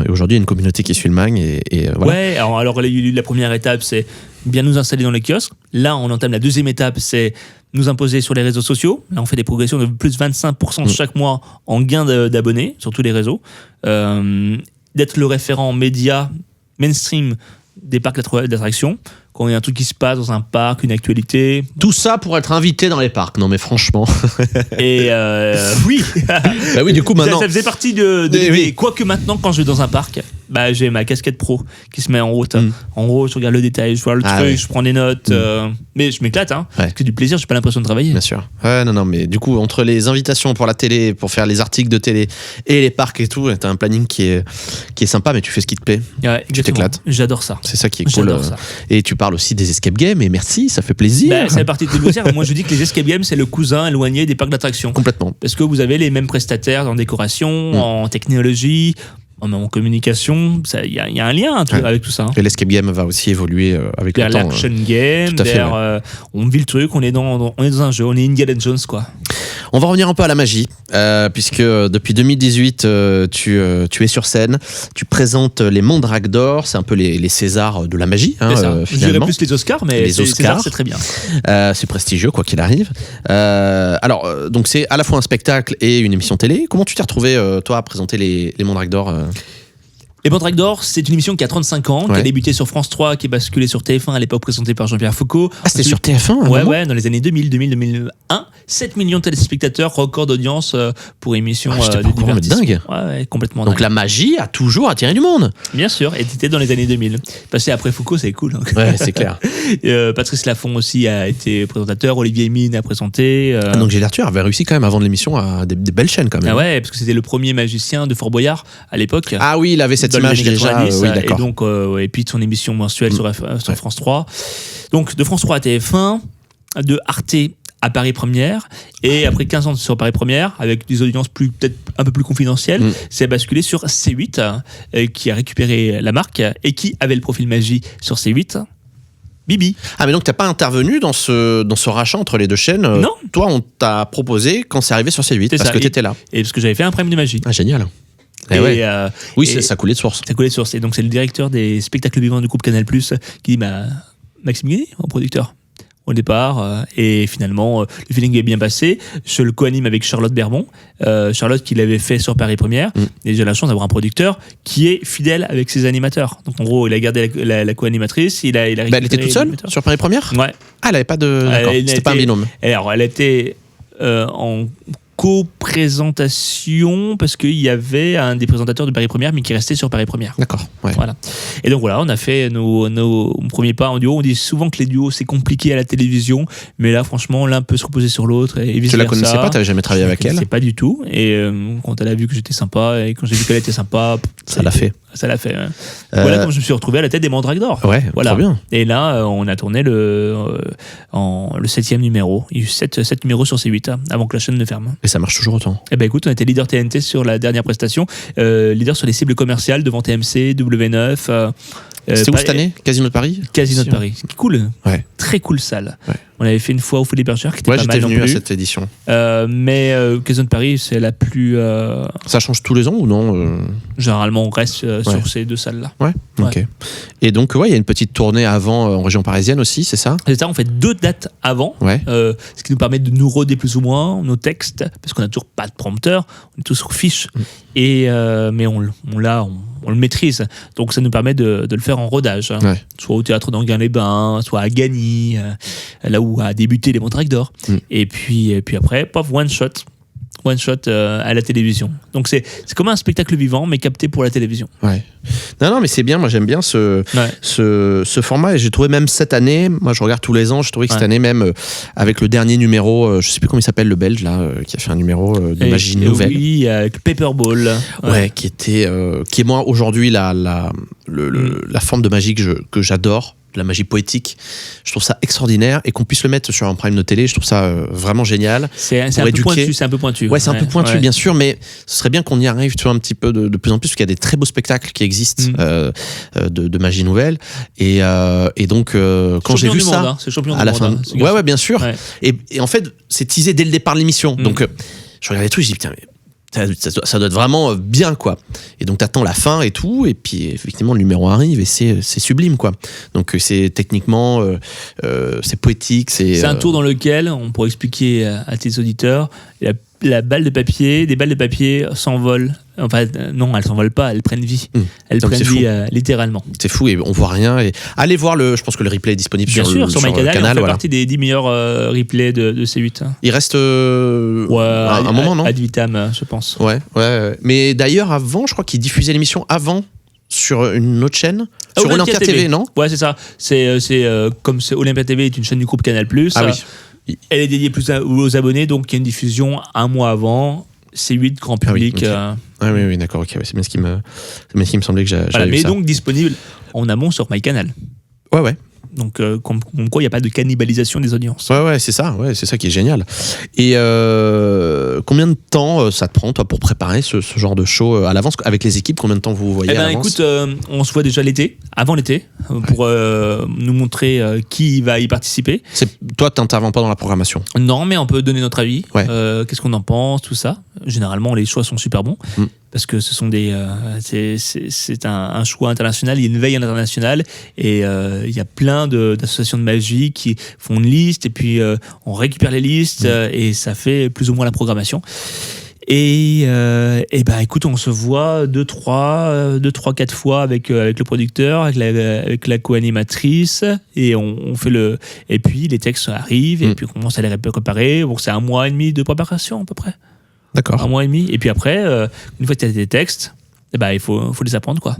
aujourd'hui il y a une communauté qui suit le mag et voilà. Ouais, alors la première étape c'est bien nous installer dans les kiosques. Là on entame la deuxième étape, c'est nous imposer sur les réseaux sociaux. Là on fait des progressions de plus de 25% chaque mois en gain d'abonnés sur tous les réseaux. D'être le référent média mainstream des parcs d'attractions. Quand il y a un truc qui se passe dans un parc, une actualité. Tout ça pour être invité dans les parcs. Non mais franchement. Et oui. Bah oui, du coup maintenant. Ça faisait partie de l'idée. Oui. Quoique maintenant, quand je vais dans un parc, bah, j'ai ma casquette pro qui se met en route. En gros, je regarde le détail, je vois le truc, ouais. je prends des notes. Mais je m'éclate, hein. Ouais. C'est du plaisir, j'ai pas l'impression de travailler. Bien sûr. Ouais, non, mais du coup, entre les invitations pour la télé, pour faire les articles de télé et les parcs et tout, t'as un planning qui est sympa, mais tu fais ce qui te plaît. Ouais, tu t'éclates. J'adore ça. C'est ça qui est cool. J'adore ça. Et tu parles aussi des escape games, et merci, ça fait plaisir. Bah, ça fait partie de tes loisirs. Moi, je dis que les escape games, c'est le cousin éloigné des parcs d'attractions. Complètement. Parce que vous avez les mêmes prestataires en décoration, en technologie, en communication. Il y a un lien avec tout ça. Hein. Et l'escape game va aussi évoluer avec le temps. L'action game, tout à fait, on vit le truc, on est dans un jeu, on est Indiana Jones, quoi. On va revenir un peu à la magie, puisque depuis 2018, tu es sur scène, tu présentes les Mondragues d'Or, c'est un peu les Césars de la magie, hein, Je dirais plus les Oscars, mais les Oscars, César, c'est très bien. C'est prestigieux, quoi qu'il arrive. Alors, donc c'est à la fois un spectacle et une émission télé. Comment tu t'es retrouvé, toi, à présenter les Mondragues d'Or Les Mondragues d'Or, c'est une émission qui a 35 ans, qui a débuté sur France 3, qui est basculée sur TF1 à l'époque, présentée par Jean-Pierre Foucault. Ah, c'était sur TF1 Ouais, dans les années 2001. 7 millions de téléspectateurs, record d'audience pour émission de divertissement. Dingue. Ouais, complètement Donc dingue. la magie a toujours attiré du monde. Bien sûr, et c'était dans les années 2000. Passer après Foucault, c'est cool. Hein. Ouais, c'est clair. Patrice Laffont aussi a été présentateur, Olivier Mine a présenté. Donc Gilles Arthur avait réussi quand même avant de l'émission à des belles chaînes quand même. Ah ouais, parce que c'était le premier magicien de Fort Boyard à l'époque. Ah oui, il avait cette image déjà. Oui, d'accord. Et donc, et puis de son émission mensuelle sur France 3. Donc de France 3 à TF1, de Arte à Paris Première, et après 15 ans sur Paris Première, avec des audiences peut-être un peu plus confidentielles, c'est basculé sur C8, qui a récupéré la marque et qui avait le profil magie sur C8. Bibi. Ah mais donc t'as pas intervenu dans ce rachat entre les deux chaînes. Non. Toi on t'a proposé quand c'est arrivé sur C8 parce que t'étais là. Et parce que j'avais fait un prime de magie. Ah génial. Oui, ça coulait de source. Ça coulait de source. Et donc c'est le directeur des spectacles vivants du groupe Canal+ qui dit Maxime Guény, mon producteur. Au départ, et finalement le feeling est bien passé. Je le co-anime avec Charlotte Berbon, Charlotte qui l'avait fait sur Paris Première, et j'ai la chance d'avoir un producteur qui est fidèle avec ses animateurs. Donc en gros il a gardé la co-animatrice, il a récupéré. Elle était toute seule sur Paris Première. Ouais. Ah, elle avait pas de. D'accord. C'était pas un binôme. Alors elle était en co-présentation parce qu'il y avait un des présentateurs de Paris Première mais qui restait sur Paris Première. D'accord. Ouais. Voilà. Et donc voilà, on a fait nos premiers pas en duo. On dit souvent que les duos c'est compliqué à la télévision, mais là franchement l'un peut se reposer sur l'autre et vice versa. Tu la connaissais pas, t'avais jamais travaillé avec elle? C'est pas du tout. Et quand elle a vu que j'étais sympa et quand j'ai vu qu'elle était sympa, ça l'a fait. Ça l'a fait. Ouais. Voilà comme je me suis retrouvé à la tête des Mondragues d'Or. Ouais, voilà. trop bien. Et là, on a tourné le 7e numéro. Il y a eu 7 numéros sur C8 avant que la chaîne ne ferme. Et ça marche toujours autant. Eh ben écoute, on était leader TNT sur la dernière prestation, leader sur les cibles commerciales devant TMC, W9. C'était où cette année? Casino de Paris? Casino de Paris. Cool. Ouais. Très cool salle. Ouais. On avait fait une fois au Folies Bergère qui était Ouais, pas j'étais mal non venu à plus. cette édition. Mais Occasion de Paris, c'est la plus. Ça change tous les ans ou non Généralement, on reste sur ces 2 salles-là. Ouais, ok. Et donc, il y a une petite tournée avant en région parisienne aussi, c'est ça? C'est ça, on fait 2 dates avant, Ouais. ce qui nous permet de nous roder plus ou moins nos textes, parce qu'on n'a toujours pas de prompteur, on est tous sur fiche, mais on le maîtrise. Donc ça nous permet de le faire en rodage. Ouais. Soit au théâtre d'Anguin-les-Bains, soit à Gagny, là où a débuté les Montracles d'Or. Et puis après, paf, one shot à la télévision. Donc c'est comme un spectacle vivant, mais capté pour la télévision. Ouais. Non, mais c'est bien. Moi, j'aime bien ce format. Et j'ai trouvé même cette année, moi, je regarde tous les ans, j'ai trouvé que cette année même, avec le dernier numéro, je sais plus comment il s'appelle, le Belge, là, qui a fait un numéro de magie nouvelle. Oui, avec Paperball. Ouais, qui est moi, aujourd'hui, la forme de magie que j'adore. La magie poétique, je trouve ça extraordinaire, et qu'on puisse le mettre sur un prime de télé, je trouve ça vraiment génial. C'est un peu pointu. Ouais, c'est un peu pointu, bien sûr, mais ce serait bien qu'on y arrive, tu vois, un petit peu de plus en plus, parce qu'il y a des très beaux spectacles qui existent de magie nouvelle, et donc quand j'ai vu ça champion à la fin, ouais, bien sûr, ouais. Et en fait, c'est teasé dès le départ de l'émission, donc je regardais tout, je dis putain, mais ça doit être vraiment bien, quoi. Et donc t'attends la fin et tout, et puis effectivement le numéro arrive et c'est sublime, quoi. Donc c'est techniquement c'est poétique, c'est un tour dans lequel on pourrait expliquer à tes auditeurs des balles de papier s'envolent. Enfin, non, elles s'envolent pas, elles prennent vie. Elles prennent vie littéralement. C'est fou, et on voit rien. Et allez voir je pense que le replay est disponible sur MyCanal. On fait partie des 10 meilleurs replays de C8. Il reste un moment, non? Ad vitam, je pense. Ouais. Mais d'ailleurs, avant, je crois qu'ils diffusaient l'émission avant sur une autre chaîne, sur Olympia TV, non? Ouais, c'est ça. C'est comme Olympia TV est une chaîne du groupe Canal+. Ah oui. Elle est dédiée plus aux abonnés, donc il y a une diffusion un mois avant. C8 grand public. Oui, d'accord, ok. C'est bien ce qui me semblait que j'avais vu mais ça. donc disponible en amont sur MyCanal. Ouais. Donc, comme quoi, il n'y a pas de cannibalisation des audiences. Ouais, c'est ça qui est génial. Et combien de temps ça te prend, toi, pour préparer ce genre de show à l'avance, avec les équipes? Combien de temps vous voyez à l'avance? Écoute, on se voit déjà avant l'été, pour nous montrer qui va y participer. Toi, tu n'interviens pas dans la programmation? Non, mais on peut donner notre avis. Ouais. Qu'est-ce qu'on en pense, tout ça. Généralement, les choix sont super bons. Parce que ce sont c'est un choix international, il y a une veille internationale, et il y a plein d'associations de magie qui font une liste, et puis on récupère les listes, et ça fait plus ou moins la programmation. Et écoute, on se voit 2, 3, 4 fois avec le producteur, avec la co-animatrice, et on fait et puis les textes arrivent, et puis on commence à les préparer. Bon, c'est 1 mois et demi de préparation à peu près. D'accord. 1 mois et demi. Et puis après, une fois que tu as des textes, il faut les apprendre, quoi.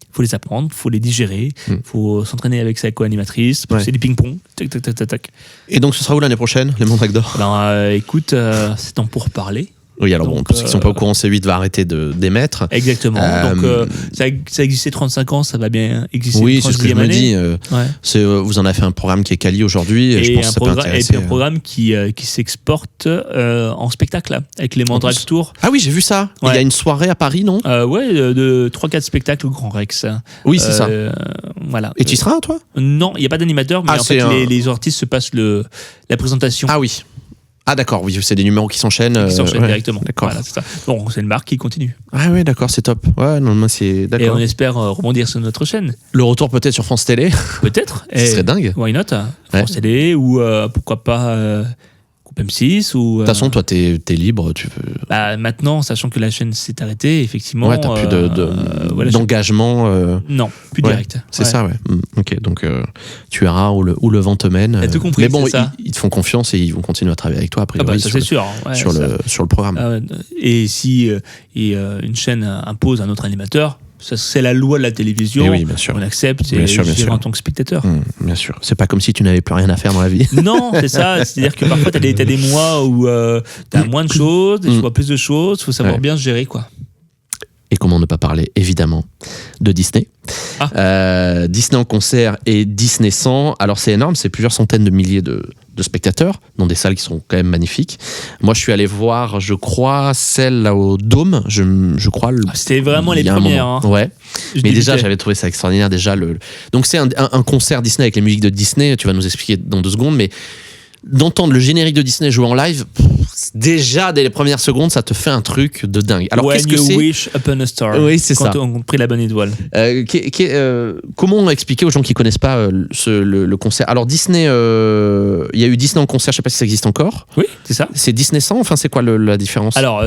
Il faut les apprendre, il faut les digérer, il faut s'entraîner avec sa co-animatrice, c'est des ping-pong. Tac. Et donc, ce sera où l'année prochaine, les Montracles d'Or? Alors, écoute, c'est temps pour parler. Oui, alors pour ceux qui ne sont pas au courant, C8 va arrêter d'émettre. Exactement. Donc, ça existait 35 ans, ça va bien exister. Oui, c'est ce que je me dis. Ouais. Vous en avez fait un programme qui est quali aujourd'hui. Et je pense que ça peut intéresser. Et puis un programme qui s'exporte en spectacle, avec les Montracles Tour. Ah oui, j'ai vu ça. Ouais. Il y a une soirée à Paris, non? Ouais, de 3-4 spectacles au Grand Rex. Oui, c'est ça. Voilà. Et tu y seras, toi? Non, il n'y a pas d'animateur, mais en fait, les artistes se passent la présentation. Ah oui. Ah d'accord, oui, c'est des numéros qui s'enchaînent. Directement. D'accord. Voilà, c'est ça. Bon, c'est une marque qui continue. Ah oui, d'accord, c'est top. Ouais, non, moi c'est d'accord. Et on espère rebondir sur notre chaîne. Le retour peut-être sur France Télé. Peut-être. Ce serait dingue. Why not? France Télé, ou pourquoi pas Groupe M6 ou. De toute façon, toi, t'es libre, tu veux. Maintenant, sachant que la chaîne s'est arrêtée, effectivement. Ouais, t'as plus d'engagement. Non, plus direct. C'est ça, ouais. Ok, donc tu verras où le vent te mène. T'as tout compris. Mais bon, ils te font confiance et ils vont continuer à travailler avec toi après. Ça c'est sûr. Sur le programme. Et si une chaîne impose un autre animateur, ça, c'est la loi de la télévision. Oui, bien sûr. On accepte et bien sûr. en tant que spectateur. Bien sûr. C'est pas comme si tu n'avais plus rien à faire dans la vie. Non, c'est ça. C'est-à-dire que parfois, t'as des mois où t'as moins de choses, tu vois plus de choses. Faut savoir bien se gérer, quoi. Et comment ne pas parler, évidemment, de Disney. Disney en concert et Disney 100. Alors, c'est énorme, c'est plusieurs centaines de milliers de spectateurs, dans des salles qui sont quand même magnifiques. Moi, je suis allé voir, je crois, celle là au Dôme. Je crois. C'était vraiment les premières. Hein. Ouais. Mais déjà, j'avais trouvé ça extraordinaire. Donc, c'est un concert Disney avec les musiques de Disney. Tu vas nous expliquer dans 2 secondes, mais d'entendre le générique de Disney jouer en live, déjà dès les premières secondes, ça te fait un truc de dingue. Alors When qu'est-ce que you c'est wish upon a star. Oui, c'est ça. Quand on a pris la bonne étoile. Comment expliquer aux gens qui connaissent pas le concert? Alors Disney, il y a eu Disney en concert, je sais pas si ça existe encore. Oui, c'est ça. C'est Disney 100, enfin c'est quoi la différence? Alors,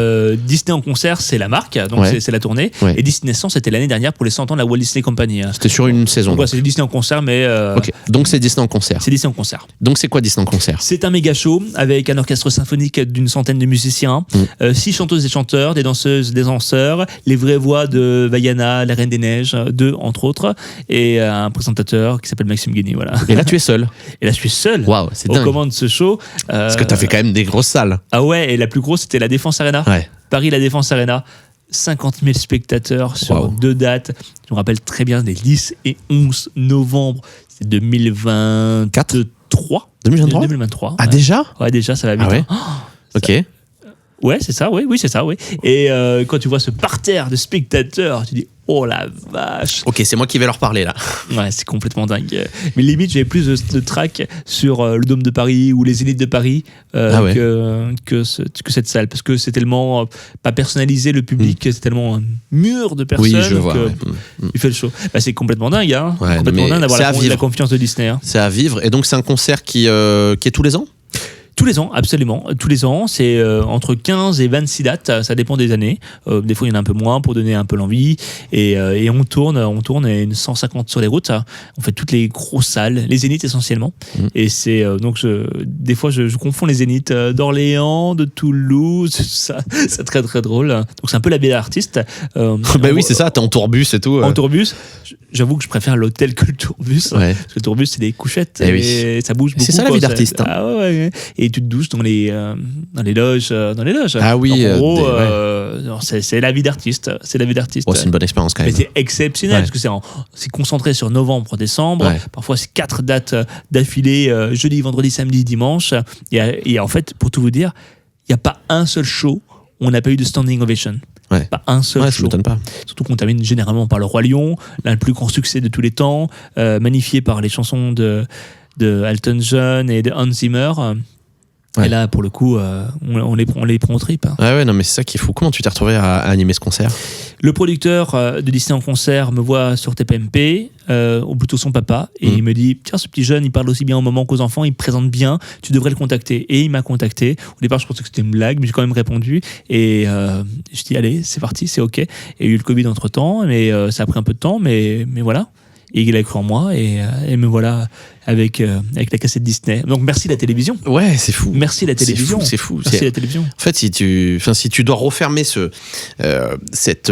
Disney en concert, c'est la marque, donc Ouais. c'est la tournée. Ouais. Et Disney 100, c'était l'année dernière pour les 100 ans de la Walt Disney Company. C'était sur une saison. Donc, ouais, c'est Disney en concert, mais Ok, donc c'est Disney en concert. c'est Disney en concert. Donc c'est quoi Disney en concert? C'est un méga show avec un orchestre symphonique d'une centaine de musiciens, 6 chanteuses et chanteurs, des danseuses, des danseurs, les vraies voix de Vaiana, la Reine des Neiges, d'eux entre autres, et un présentateur qui s'appelle Maxime Guény. Voilà. Et là tu es seul. Et là, je suis seul Waouh, c'est aux dingue. commandes de ce show. Parce que t'as fait quand même des grosses salles. Ah ouais, et la plus grosse, c'était la Défense Arena. Ouais. Paris, la Défense Arena. 50 000 spectateurs sur Waouh. 2 dates. Je me rappelle très bien des 10 et 11 novembre. C'est 2023. 2023 2023. Ah ouais. déjà? Ouais, déjà, ça va vite. Ah ouais. hein. Ok. Ouais, c'est ça, oui, c'est ça, oui. Et quand tu vois ce parterre de spectateurs, tu dis, oh la vache. Ok, c'est moi qui vais leur parler là. Ouais, c'est complètement dingue. Mais limite, j'avais plus de track sur le Dôme de Paris ou les Zéniths de Paris Ah ouais. que cette salle. Parce que c'est tellement pas personnalisé, le public, c'est tellement un mur de personnes. Oui, je vois. que Ouais. il fait le show. Bah, c'est complètement dingue, hein. Ouais, Complètement mais dingue d'avoir c'est à la vivre. confiance de Disney. Hein. C'est à vivre. Et donc c'est un concert qui est tous les ans? Tous les ans, absolument. Tous les ans, c'est entre 15 et 26 dates, ça dépend des années. Des fois, il y en a un peu moins pour donner un peu l'envie. Et on tourne et une 150 sur les routes. On fait toutes les grosses salles, les Zéniths essentiellement. Et c'est des fois, je confonds les Zéniths d'Orléans, de Toulouse, ça, c'est très très drôle. Donc c'est un peu la belle artiste. Bah oui, c'est ça, t'es en tourbus et tout. En tourbus, j'avoue que je préfère l'hôtel que le tourbus. Ouais. Parce que le tourbus, c'est des couchettes Eh et oui. ça bouge beaucoup. C'est ça la quoi. vie d'artiste, hein. Ah ouais. Et tu te douches dans les loges. Ah oui, Donc, en gros, ouais. non, c'est la vie d'artiste. C'est la vie d'artiste. Oh, c'est une bonne expérience quand Mais même. c'est exceptionnel Ouais. parce que c'est concentré sur novembre, décembre. Ouais. Parfois, c'est 4 dates d'affilée, jeudi, vendredi, samedi, dimanche. Et en fait, pour tout vous dire, il n'y a pas un seul show où on n'a pas eu de standing ovation. Ouais. Pas un seul Ouais, ça show. m'étonne pas. Surtout qu'on termine généralement par Le Roi Lion, l'un des plus grands succès de tous les temps, magnifié par les chansons de Elton John et de Hans Zimmer. Ouais. Et là, pour le coup, on les prend au trip. Hein. Ouais, non, mais c'est ça qui est fou. Comment tu t'es retrouvé à animer ce concert? Le producteur de Disney en concert me voit sur TPMP, ou plutôt son papa, et il me dit, tiens, ce petit jeune, il parle aussi bien au moment qu'aux enfants, il présente bien, tu devrais le contacter. Et il m'a contacté. Au départ, je pensais que c'était une blague, mais j'ai quand même répondu. Et je dis, allez, c'est parti, c'est OK. Et il y a eu le Covid entre-temps, mais ça a pris un peu de temps, mais voilà. Et il a cru en moi, et me voilà avec la cassette Disney. Donc merci la télévision. Ouais, c'est fou. Merci la télévision. C'est fou. Merci la télévision. En fait, si tu dois refermer cette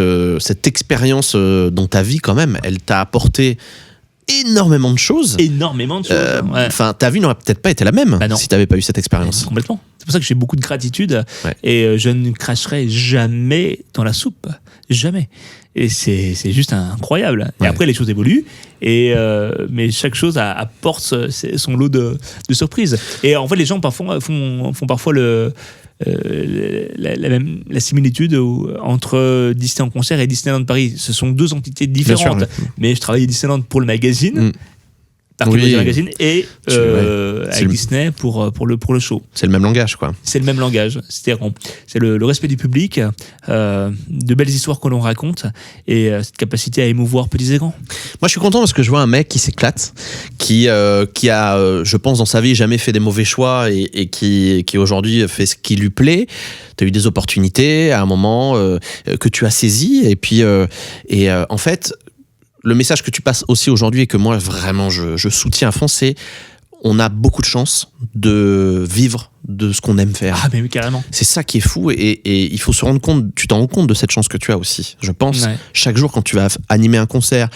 expérience dans ta vie quand même, elle t'a apporté énormément de choses. Énormément de choses. Ouais. Enfin, ta vie n'aurait peut-être pas été la même Bah non. si t'avais pas eu cette expérience. Complètement. C'est pour ça que j'ai beaucoup de gratitude. Ouais. Et je ne cracherai jamais dans la soupe. Jamais. Et c'est juste incroyable. Et Ouais. après, les choses évoluent. Mais chaque chose apporte son lot de surprises. Et en fait, les gens parfois font parfois la similitude entre Disney en concert et Disneyland Paris. Ce sont deux entités différentes. Bien sûr, ouais. Mais je travaillais à Disneyland pour le magazine. Parc Oui. Magazine et C'est avec le- Disney pour le show. C'est le même langage, quoi. C'est le même langage. C'est le respect du public, de belles histoires que l'on raconte et cette capacité à émouvoir petits et grands. Moi, je suis content parce que je vois un mec qui s'éclate, qui a, je pense, dans sa vie, jamais fait des mauvais choix et qui aujourd'hui fait ce qui lui plaît. Tu as eu des opportunités à un moment que tu as saisi et puis en fait, le message que tu passes aussi aujourd'hui et que moi vraiment je soutiens à fond, c'est on a beaucoup de chance de vivre de ce qu'on aime faire. Ah mais oui, carrément. C'est ça qui est fou et il faut se rendre compte, tu t'en rends compte de cette chance que tu as aussi. Je pense, Ouais. chaque jour quand tu vas animer un concert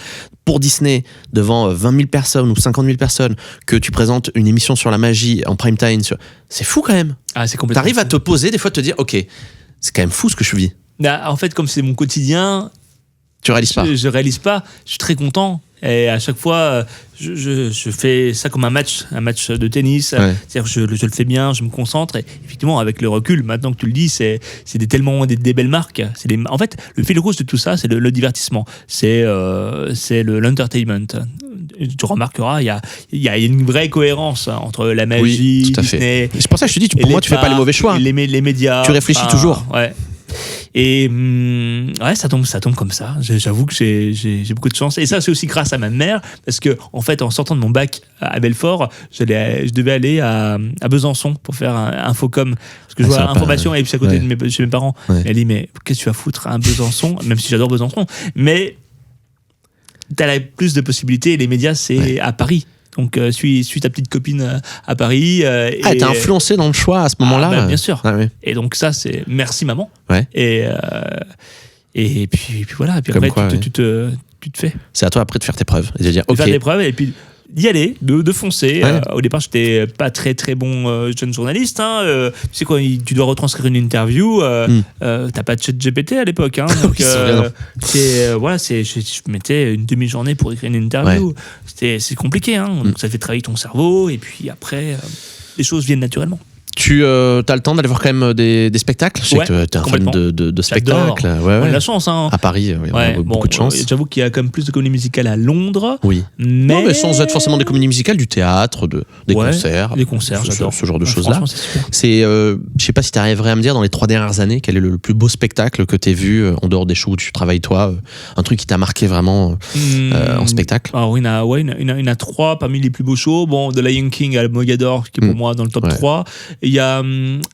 pour Disney devant 20 000 personnes ou 50 000 personnes, que tu présentes une émission sur la magie en prime time, c'est fou quand même. Ah, c'est complètement. T'arrives à te poser des fois, te dire, ok, c'est quand même fou ce que je vis. Bah, en fait, comme c'est mon quotidien, Tu réalises pas. je réalise pas. Je suis très content. Et à chaque fois, je fais ça comme un match de tennis. Ouais. C'est-à-dire que je le fais bien, je me concentre. Et effectivement, avec le recul, maintenant que tu le dis, c'est tellement des belles marques. En fait, le fil rouge de tout ça, c'est le divertissement. C'est l'entertainment. tu remarqueras, il y a une vraie cohérence entre la magie, tout à fait. Disney. C'est pour ça que je te dis, pour moi, tu fais pas les mauvais choix. Les médias. Tu réfléchis toujours. Ouais. Et ouais, ça tombe comme ça. J'avoue que j'ai beaucoup de chance. Et ça, c'est aussi grâce à ma mère, parce que en fait, en sortant de mon bac à Belfort, je devais aller à Besançon pour faire un Infocom, parce que je vois information et puis à côté chez mes parents. Ouais. Elle dit mais qu'est-ce que tu vas foutre à Besançon, même si j'adore Besançon, mais t'as plus de possibilités. Et les médias, c'est à Paris. Donc, suis ta petite copine à Paris. Elle t'a influencé dans le choix à ce moment-là? Bah, bien sûr. Ah, oui. Et donc, ça, c'est merci maman. Ouais. Et puis voilà. Et puis comme après, quoi, tu te fais. C'est à toi après de faire tes preuves et de dire, De faire tes preuves et puis d'y aller, de foncer. Ouais. Au départ, j'étais pas très très bon jeune journaliste. Tu sais quoi, tu dois retranscrire une interview. T'as pas de chat GPT à l'époque. Donc, je mettais une demi-journée pour écrire une interview. Ouais. C'est compliqué. Donc, ça fait travailler ton cerveau et puis après, les choses viennent naturellement. Tu as le temps d'aller voir quand même des spectacles? Je sais que tu es un fan de spectacles. On a de la chance. À Paris, on a beaucoup de chance. J'avoue qu'il y a quand même plus de comédies musicales à Londres. Oui. Mais... Non, mais sans être forcément des comédies musicales, du théâtre, des concerts. Des concerts, j'adore. Ce genre de choses-là. C'est je sais pas si tu arriverais à me dire, dans les 3 dernières années, quel est le plus beau spectacle que tu as vu, en dehors des shows où tu travailles toi, un truc qui t'a marqué vraiment en spectacle? Alors, il y en a 3 parmi les plus beaux shows. Bon, The Lion King à Mogador, qui est pour moi dans le top 3. Il y a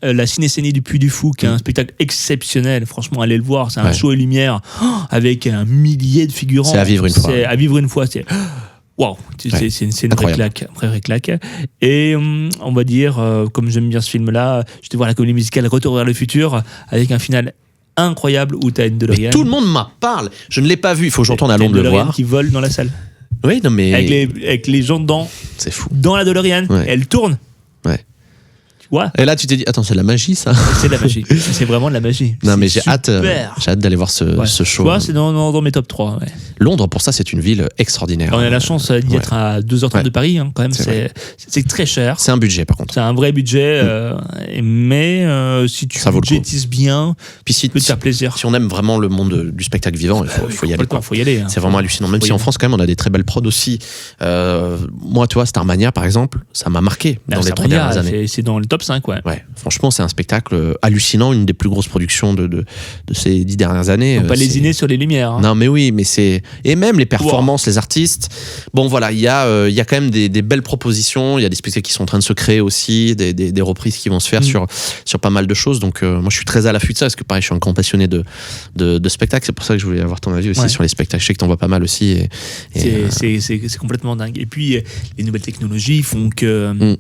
la Cinécénie du Puy du Fou, qui est un spectacle exceptionnel. Franchement, allez le voir. C'est un show et lumière avec un millier de figurants. C'est à vivre une fois. C'est à vivre une fois. C'est waouh, c'est une vraie claque. Et on va dire, comme j'aime bien ce film-là, je vais voir la comédie musicale Retour vers le futur avec un final incroyable où t'as une DeLorean. Mais tout le monde m'en parle. Je ne l'ai pas vu. Il faut que je retourne à Londres le voir. Qui vole dans la salle. Oui, non mais avec les gens dedans. C'est fou. Dans la DeLorean, elle tourne. Ouais. Ouais. Et là, tu t'es dit, attends, c'est de la magie, ça? C'est de la magie. C'est vraiment de la magie. Non, mais j'ai hâte d'aller voir ce show. Tu vois, c'est dans mes top 3. Ouais. Londres, pour ça, c'est une ville extraordinaire. On a la chance d'y être à 2h30 de Paris, quand même. C'est très cher. C'est un budget, par contre. C'est un vrai budget, mais si tu budgétises bien, puis ça peut te faire plaisir. Si on aime vraiment le monde du spectacle vivant, il faut y aller. Faut y aller. C'est vraiment hallucinant. Même si en France, quand même, on a des très belles prods aussi. Moi, tu vois, Starmania, par exemple, ça m'a marqué dans les 3 dernières années. C'est dans le top 5, ouais. Franchement, c'est un spectacle hallucinant, une des plus grosses productions de ces 10 dernières années. Faut pas lésiner sur les lumières. Non, mais oui, mais c'est... Et même les performances, les artistes. Bon, voilà, il y a quand même des belles propositions. Il y a des spectacles qui sont en train de se créer aussi, des reprises qui vont se faire sur pas mal de choses. Donc, moi, je suis très à l'affût de ça, parce que pareil, je suis un grand passionné de spectacles. C'est pour ça que je voulais avoir ton avis aussi sur les spectacles. Je sais que t'en vois pas mal aussi. C'est complètement dingue. Et puis, les nouvelles technologies font que...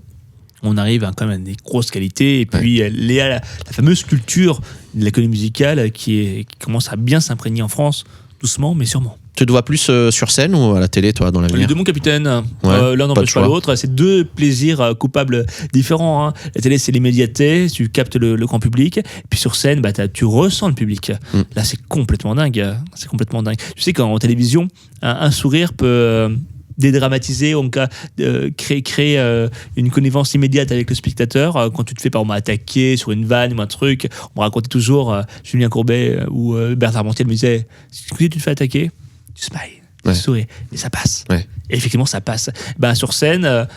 on arrive à quand même à des grosses qualités. Et puis, la fameuse culture de l'économie musicale qui commence à bien s'imprégner en France, doucement, mais sûrement. Tu te vois plus sur scène ou à la télé, toi, dans l'avenir? Les deux, mon capitaine. L'un n'empêche pas l'autre. C'est 2 plaisirs coupables différents. La télé, c'est l'immédiateté. Tu captes le grand public. Et puis sur scène, tu ressens le public. Là, c'est complètement dingue. Tu sais qu'en télévision, un sourire peut... dédramatiser, en cas créer une connivence immédiate avec le spectateur. Quand tu te fais par exemple attaquer sur une vanne ou un truc, on me racontait toujours Julien Courbet ou Bernard Montiel me disait, si tu te fais attaquer, tu smiles, tu souris, et ça passe. Et effectivement, ça passe. Sur scène,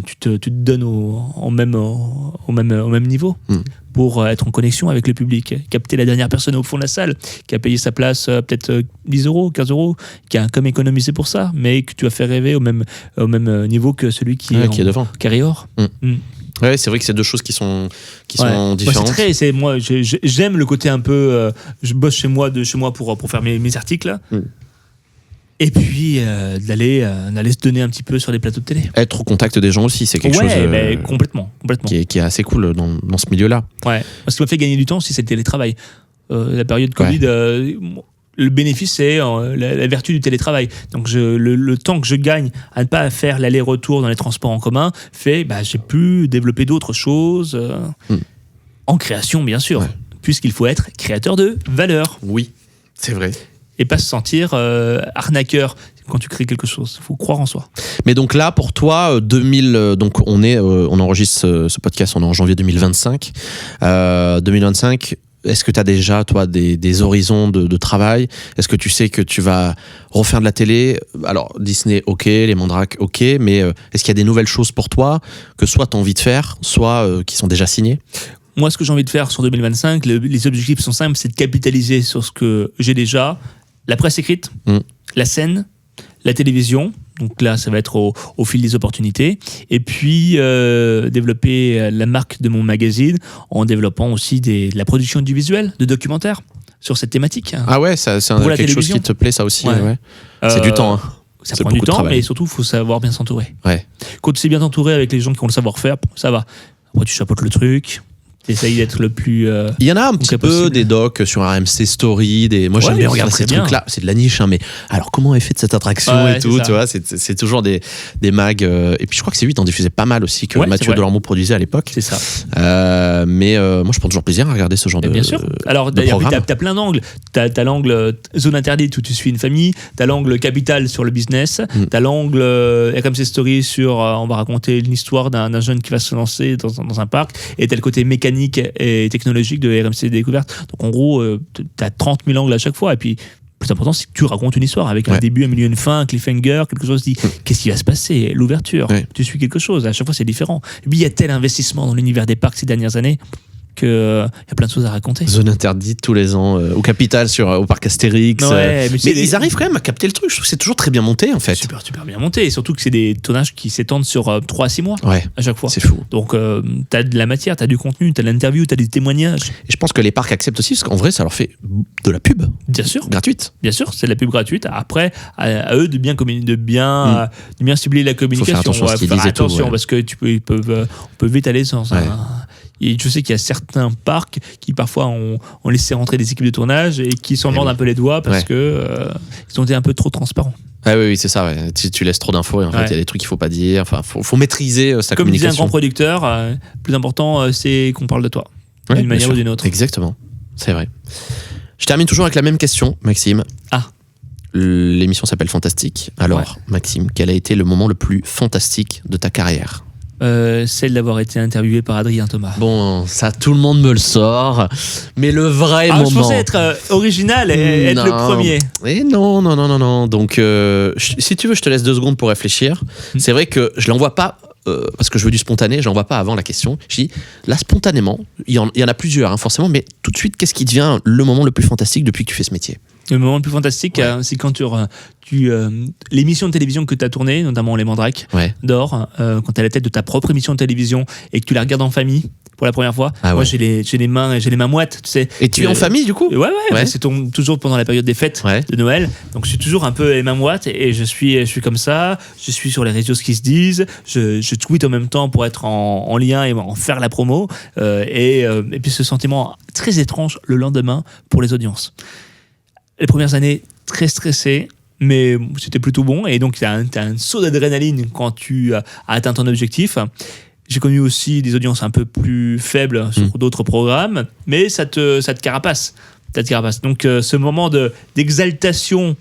tu te donnes au même niveau. Pour être en connexion avec le public, capter la dernière personne au fond de la salle qui a payé sa place peut-être 10 euros, 15 euros, qui a comme économisé pour ça, mais que tu as fait rêver au même niveau que celui qui est devant, carrière. Ouais, c'est vrai que c'est 2 choses qui sont différentes. Moi, j'aime le côté un peu, je bosse chez moi pour faire mes articles. Et puis d'aller se donner un petit peu sur les plateaux de télé. Être au contact des gens aussi, c'est quelque chose complètement. Qui est assez cool dans ce milieu-là. Ouais, ce qui m'a fait gagner du temps, c'est le télétravail. La période Covid, le bénéfice, c'est la vertu du télétravail. Donc le temps que je gagne à ne pas faire l'aller-retour dans les transports en commun fait j'ai pu développer d'autres choses en création, bien sûr, puisqu'il faut être créateur de valeur. Oui, c'est vrai. Et pas se sentir arnaqueur quand tu crées quelque chose. Il faut croire en soi. Mais donc là, pour toi, donc on enregistre ce podcast, on est en janvier 2025. 2025, est-ce que tu as déjà, toi, des horizons de travail? Est-ce que tu sais que tu vas refaire de la télé? Alors, Disney, ok, les Mandrakes, ok, mais est-ce qu'il y a des nouvelles choses pour toi que soit tu as envie de faire, soit qui sont déjà signées? Moi, ce que j'ai envie de faire sur 2025, les objectifs sont simples, c'est de capitaliser sur ce que j'ai déjà, la presse écrite, la scène, la télévision. Donc là, ça va être au fil des opportunités. Et puis, développer la marque de mon magazine en développant aussi de la production audiovisuelle, de documentaires sur cette thématique. Ah ouais, c'est quelque chose qui te plaît, ça aussi. Ouais. C'est du temps. Hein. Ça prend du temps, mais surtout, il faut savoir bien s'entourer. Ouais. Quand tu sais bien t'entourer avec les gens qui ont le savoir-faire, ça va. Après, tu chapeautes le truc. T'essayes d'être le plus. Il y en a un petit peu possible. Des docs sur RMC Story. Moi, j'aime bien regarder ces trucs-là. C'est de la niche, hein, mais alors, comment est faite cette attraction et tout, tu vois, c'est toujours des mags. Et puis, je crois que C8 en diffusait pas mal aussi, que Mathieu Delormeau produisait à l'époque. C'est ça. Mais moi, je prends toujours plaisir à regarder ce genre de. Bien sûr. Alors, d'ailleurs, t'as plein d'angles. T'as l'angle zone interdite où tu suis une famille. T'as l'angle capital sur le business. T'as l'angle RMC Story sur. On va raconter l'histoire d'un jeune qui va se lancer dans un parc. Et t'as le côté mécanique et technologique de RMC Découverte. Donc en gros, tu as 30 000 angles à chaque fois. Et puis, le plus important, c'est que tu racontes une histoire avec un début, un milieu, une fin, un cliffhanger, quelque chose dit qu'est-ce qui va se passer, l'ouverture. Tu suis quelque chose. À chaque fois, c'est différent. Et puis, il y a tel investissement dans l'univers des parcs ces dernières années qu'il y a plein de choses à raconter. Zone interdite tous les ans au Capital, au parc Astérix. Mais ils arrivent quand même à capter le truc. Je trouve que c'est toujours très bien monté en fait. Super bien monté. Et surtout que c'est des tournages qui s'étendent sur 3 à 6 mois à chaque fois. C'est fou. Donc t'as de la matière, t'as du contenu, t'as de l'interview, t'as des témoignages. Et je pense que les parcs acceptent aussi parce qu'en vrai ça leur fait de la pub. Bien sûr. Gratuite. Bien sûr, c'est de la pub gratuite. Après, à eux de bien cibler la communication. Faut faire attention, parce que on peut vite aller dans un. Et je sais qu'il y a certains parcs qui parfois ont laissé rentrer des équipes de tournage et qui s'en mordent un peu les doigts parce que ils ont été un peu trop transparents. Ah oui, c'est ça. Ouais. Tu laisses trop d'infos et en fait il y a des trucs qu'il faut pas dire. Enfin, faut maîtriser sa communication. Comme disait un grand producteur, le plus important c'est qu'on parle de toi d'une manière ou d'une autre. Exactement, c'est vrai. Je termine toujours avec la même question, Maxime. L'émission s'appelle Fantastique. Alors, Maxime, quel a été le moment le plus fantastique de ta carrière? Celle d'avoir été interviewé par Adrien Thomas. Bon, ça tout le monde me le sort, mais le vrai moment. Je pensais être original et être le premier. Et non. Donc, si tu veux, je te laisse 2 secondes pour réfléchir. C'est vrai que je l'envoie pas. Parce que je veux du spontané, je l'envoie pas avant la question. Je dis, là, spontanément, il y en a plusieurs, forcément, mais tout de suite, qu'est-ce qui devient le moment le plus fantastique depuis que tu fais ce métier? Le moment le plus fantastique, c'est quand l'émission de télévision que tu as tournée, notamment Les Mandrakes, d'or, quand tu as la tête de ta propre émission de télévision et que tu la regardes en famille pour la première fois. Moi, j'ai les mains moites, tu sais. Et tu es en famille, du coup? Ouais. C'est toujours pendant la période des fêtes de Noël. Donc, je suis toujours un peu les mains moites et je suis comme ça. Je suis sur les réseaux ce qui se disent. Je tweete en même temps pour être en lien et en faire la promo. Et puis, ce sentiment très étrange le lendemain pour les audiences. Les premières années, très stressé, mais c'était plutôt bon. Et donc, tu as un saut d'adrénaline quand tu as atteint ton objectif. J'ai connu aussi des audiences un peu plus faibles sur d'autres programmes, mais ça te carapace. Donc, ce moment d'exaltation,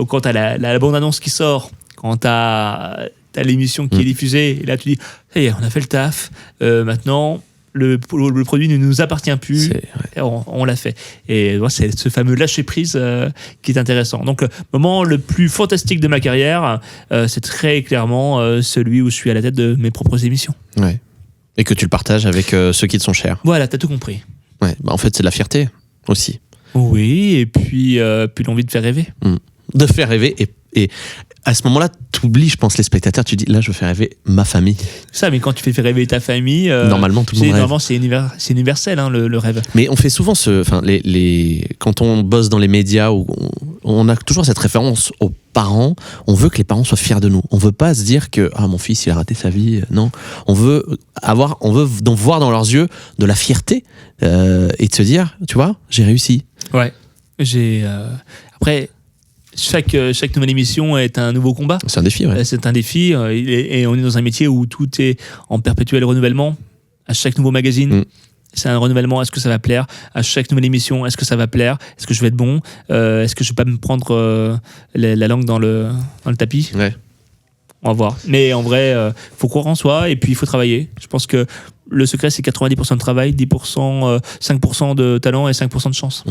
quand tu as la bande-annonce qui sort, quand tu as l'émission qui est diffusée, et là, tu dis, ça y est, on a fait le taf, maintenant... Le produit ne nous appartient plus, on l'a fait. Et c'est ce fameux lâcher-prise qui est intéressant. Donc, le moment le plus fantastique de ma carrière, c'est très clairement celui où je suis à la tête de mes propres émissions. Ouais. Et que tu le partages avec ceux qui te sont chers. Voilà, t'as tout compris. Ouais, en fait, c'est de la fierté aussi. Oui, et puis l'envie de faire rêver. De faire rêver et à ce moment-là, tu oublies, je pense, les spectateurs. Tu dis, là, je veux faire rêver ma famille. Ça, mais quand tu fais rêver ta famille, normalement, tout le monde rêve. Normalement, c'est universel, le rêve. Mais on fait souvent quand on bosse dans les médias, on a toujours cette référence aux parents. On veut que les parents soient fiers de nous. On veut pas se dire que mon fils, il a raté sa vie. Non, on veut donc voir dans leurs yeux de la fierté et de se dire, tu vois, j'ai réussi. Ouais. Après. Chaque nouvelle émission est un nouveau combat. C'est un défi, ouais. C'est un défi et on est dans un métier où tout est en perpétuel renouvellement. À chaque nouveau magazine, c'est un renouvellement. Est-ce que ça va plaire? À chaque nouvelle émission, est-ce que ça va plaire? Est-ce que je vais être bon? Est-ce que je vais pas me prendre la langue dans le tapis? Ouais. On va voir. Mais en vrai, faut croire en soi et puis il faut travailler. Je pense que le secret, c'est 90% de travail, 10%, 5% de talent et 5% de chance.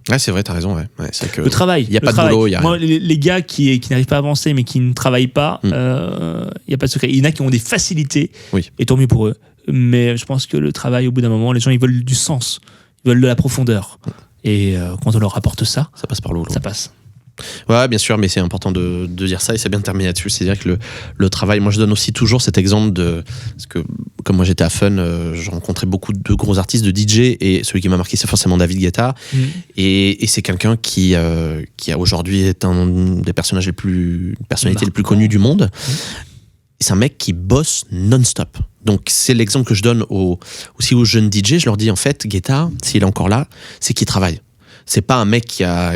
Ouais, c'est vrai, t'as raison. Ouais. C'est que le travail. Il n'y a pas de boulot. Y a Moi, les gars qui n'arrivent pas à avancer, mais qui ne travaillent pas, il n'y a pas de secret. Il y en a qui ont des facilités, et tant mieux pour eux. Mais je pense que le travail, au bout d'un moment, les gens, ils veulent du sens, ils veulent de la profondeur. Et quand on leur apporte ça passe par l'eau. Ça passe. Ouais, bien sûr, mais c'est important de dire ça et c'est bien de terminer là-dessus. C'est-à-dire que le travail, moi je donne aussi toujours cet exemple parce que comme moi j'étais à Fun, je rencontrais beaucoup de gros artistes, de DJ, et celui qui m'a marqué c'est forcément David Guetta. Et c'est quelqu'un qui a aujourd'hui est un des personnages les plus connues du monde. C'est un mec qui bosse non-stop. Donc c'est l'exemple que je donne aussi aux jeunes DJ. Je leur dis en fait, Guetta, s'il est encore là, c'est qu'il travaille. C'est pas un mec qui a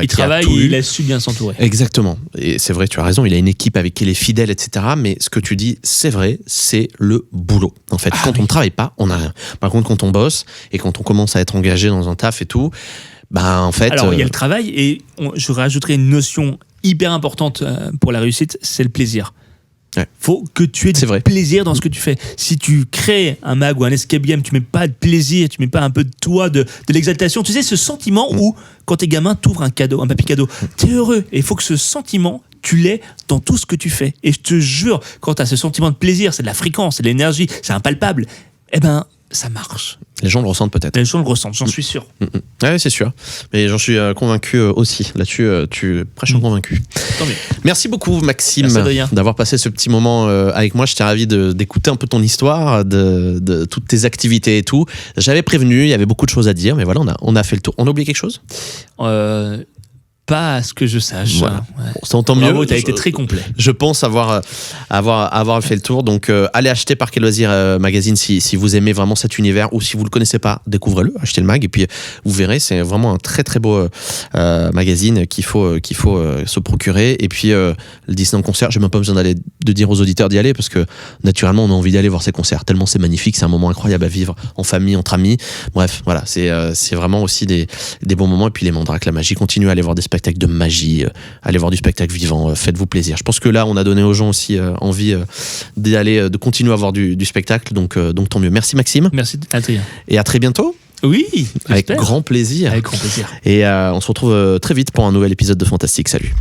travaille tout et eu. il a su bien s'entourer. Exactement. Et c'est vrai, tu as raison, il a une équipe avec qui il est fidèle, etc. Mais ce que tu dis, c'est vrai, c'est le boulot. En fait, quand on ne travaille pas, on n'a rien. Par contre, quand on bosse et quand on commence à être engagé dans un taf et tout, en fait... Alors, il y a le travail et je rajouterais une notion hyper importante pour la réussite, c'est le plaisir. Faut que tu aies du plaisir dans ce que tu fais. Si tu crées un mag ou un escape game, tu mets pas de plaisir, tu mets pas un peu de toi, de l'exaltation. Tu sais, ce sentiment où, quand t'es gamin, t'ouvres un papier cadeau, t'es heureux. Et il faut que ce sentiment, tu l'aies dans tout ce que tu fais. Et je te jure, quand t'as ce sentiment de plaisir, c'est de la fréquence, c'est de l'énergie, c'est impalpable, ça marche. Les gens le ressentent peut-être. Les gens le ressentent, j'en suis sûr. Ouais, c'est sûr. Mais j'en suis convaincu aussi. Là-dessus, tu es fraîchement convaincu. Tant mieux. Merci beaucoup, Maxime, d'avoir passé ce petit moment avec moi. J'étais ravi d'écouter un peu ton histoire, de toutes tes activités et tout. J'avais prévenu, il y avait beaucoup de choses à dire, mais voilà, on a fait le tour. On a oublié quelque chose ? Pas à ce que je sache. Voilà. Bon, tant mieux. Bravo, t'as été très complet. Je pense avoir fait le tour. Donc, allez acheter Parquet Loisirs Magazine si vous aimez vraiment cet univers, ou si vous le connaissez pas, découvrez-le, achetez le mag et puis vous verrez, c'est vraiment un très très beau magazine qu'il faut se procurer. Et puis le Disneyland Concert, j'ai même pas besoin de dire aux auditeurs d'y aller parce que naturellement on a envie d'aller voir ces concerts tellement c'est magnifique, c'est un moment incroyable à vivre en famille, entre amis. Bref, voilà, c'est vraiment aussi des bons moments. Et puis les Mandrakes, la magie, continuez à aller voir des spectacles de magie, allez voir du spectacle vivant, faites-vous plaisir. Je pense que là on a donné aux gens aussi envie de continuer à voir du spectacle, donc tant mieux. Merci Maxime. Merci Adrien. Et à très bientôt. Oui, avec grand plaisir. Avec grand plaisir. Et on se retrouve très vite pour un nouvel épisode de Fantastique. Salut.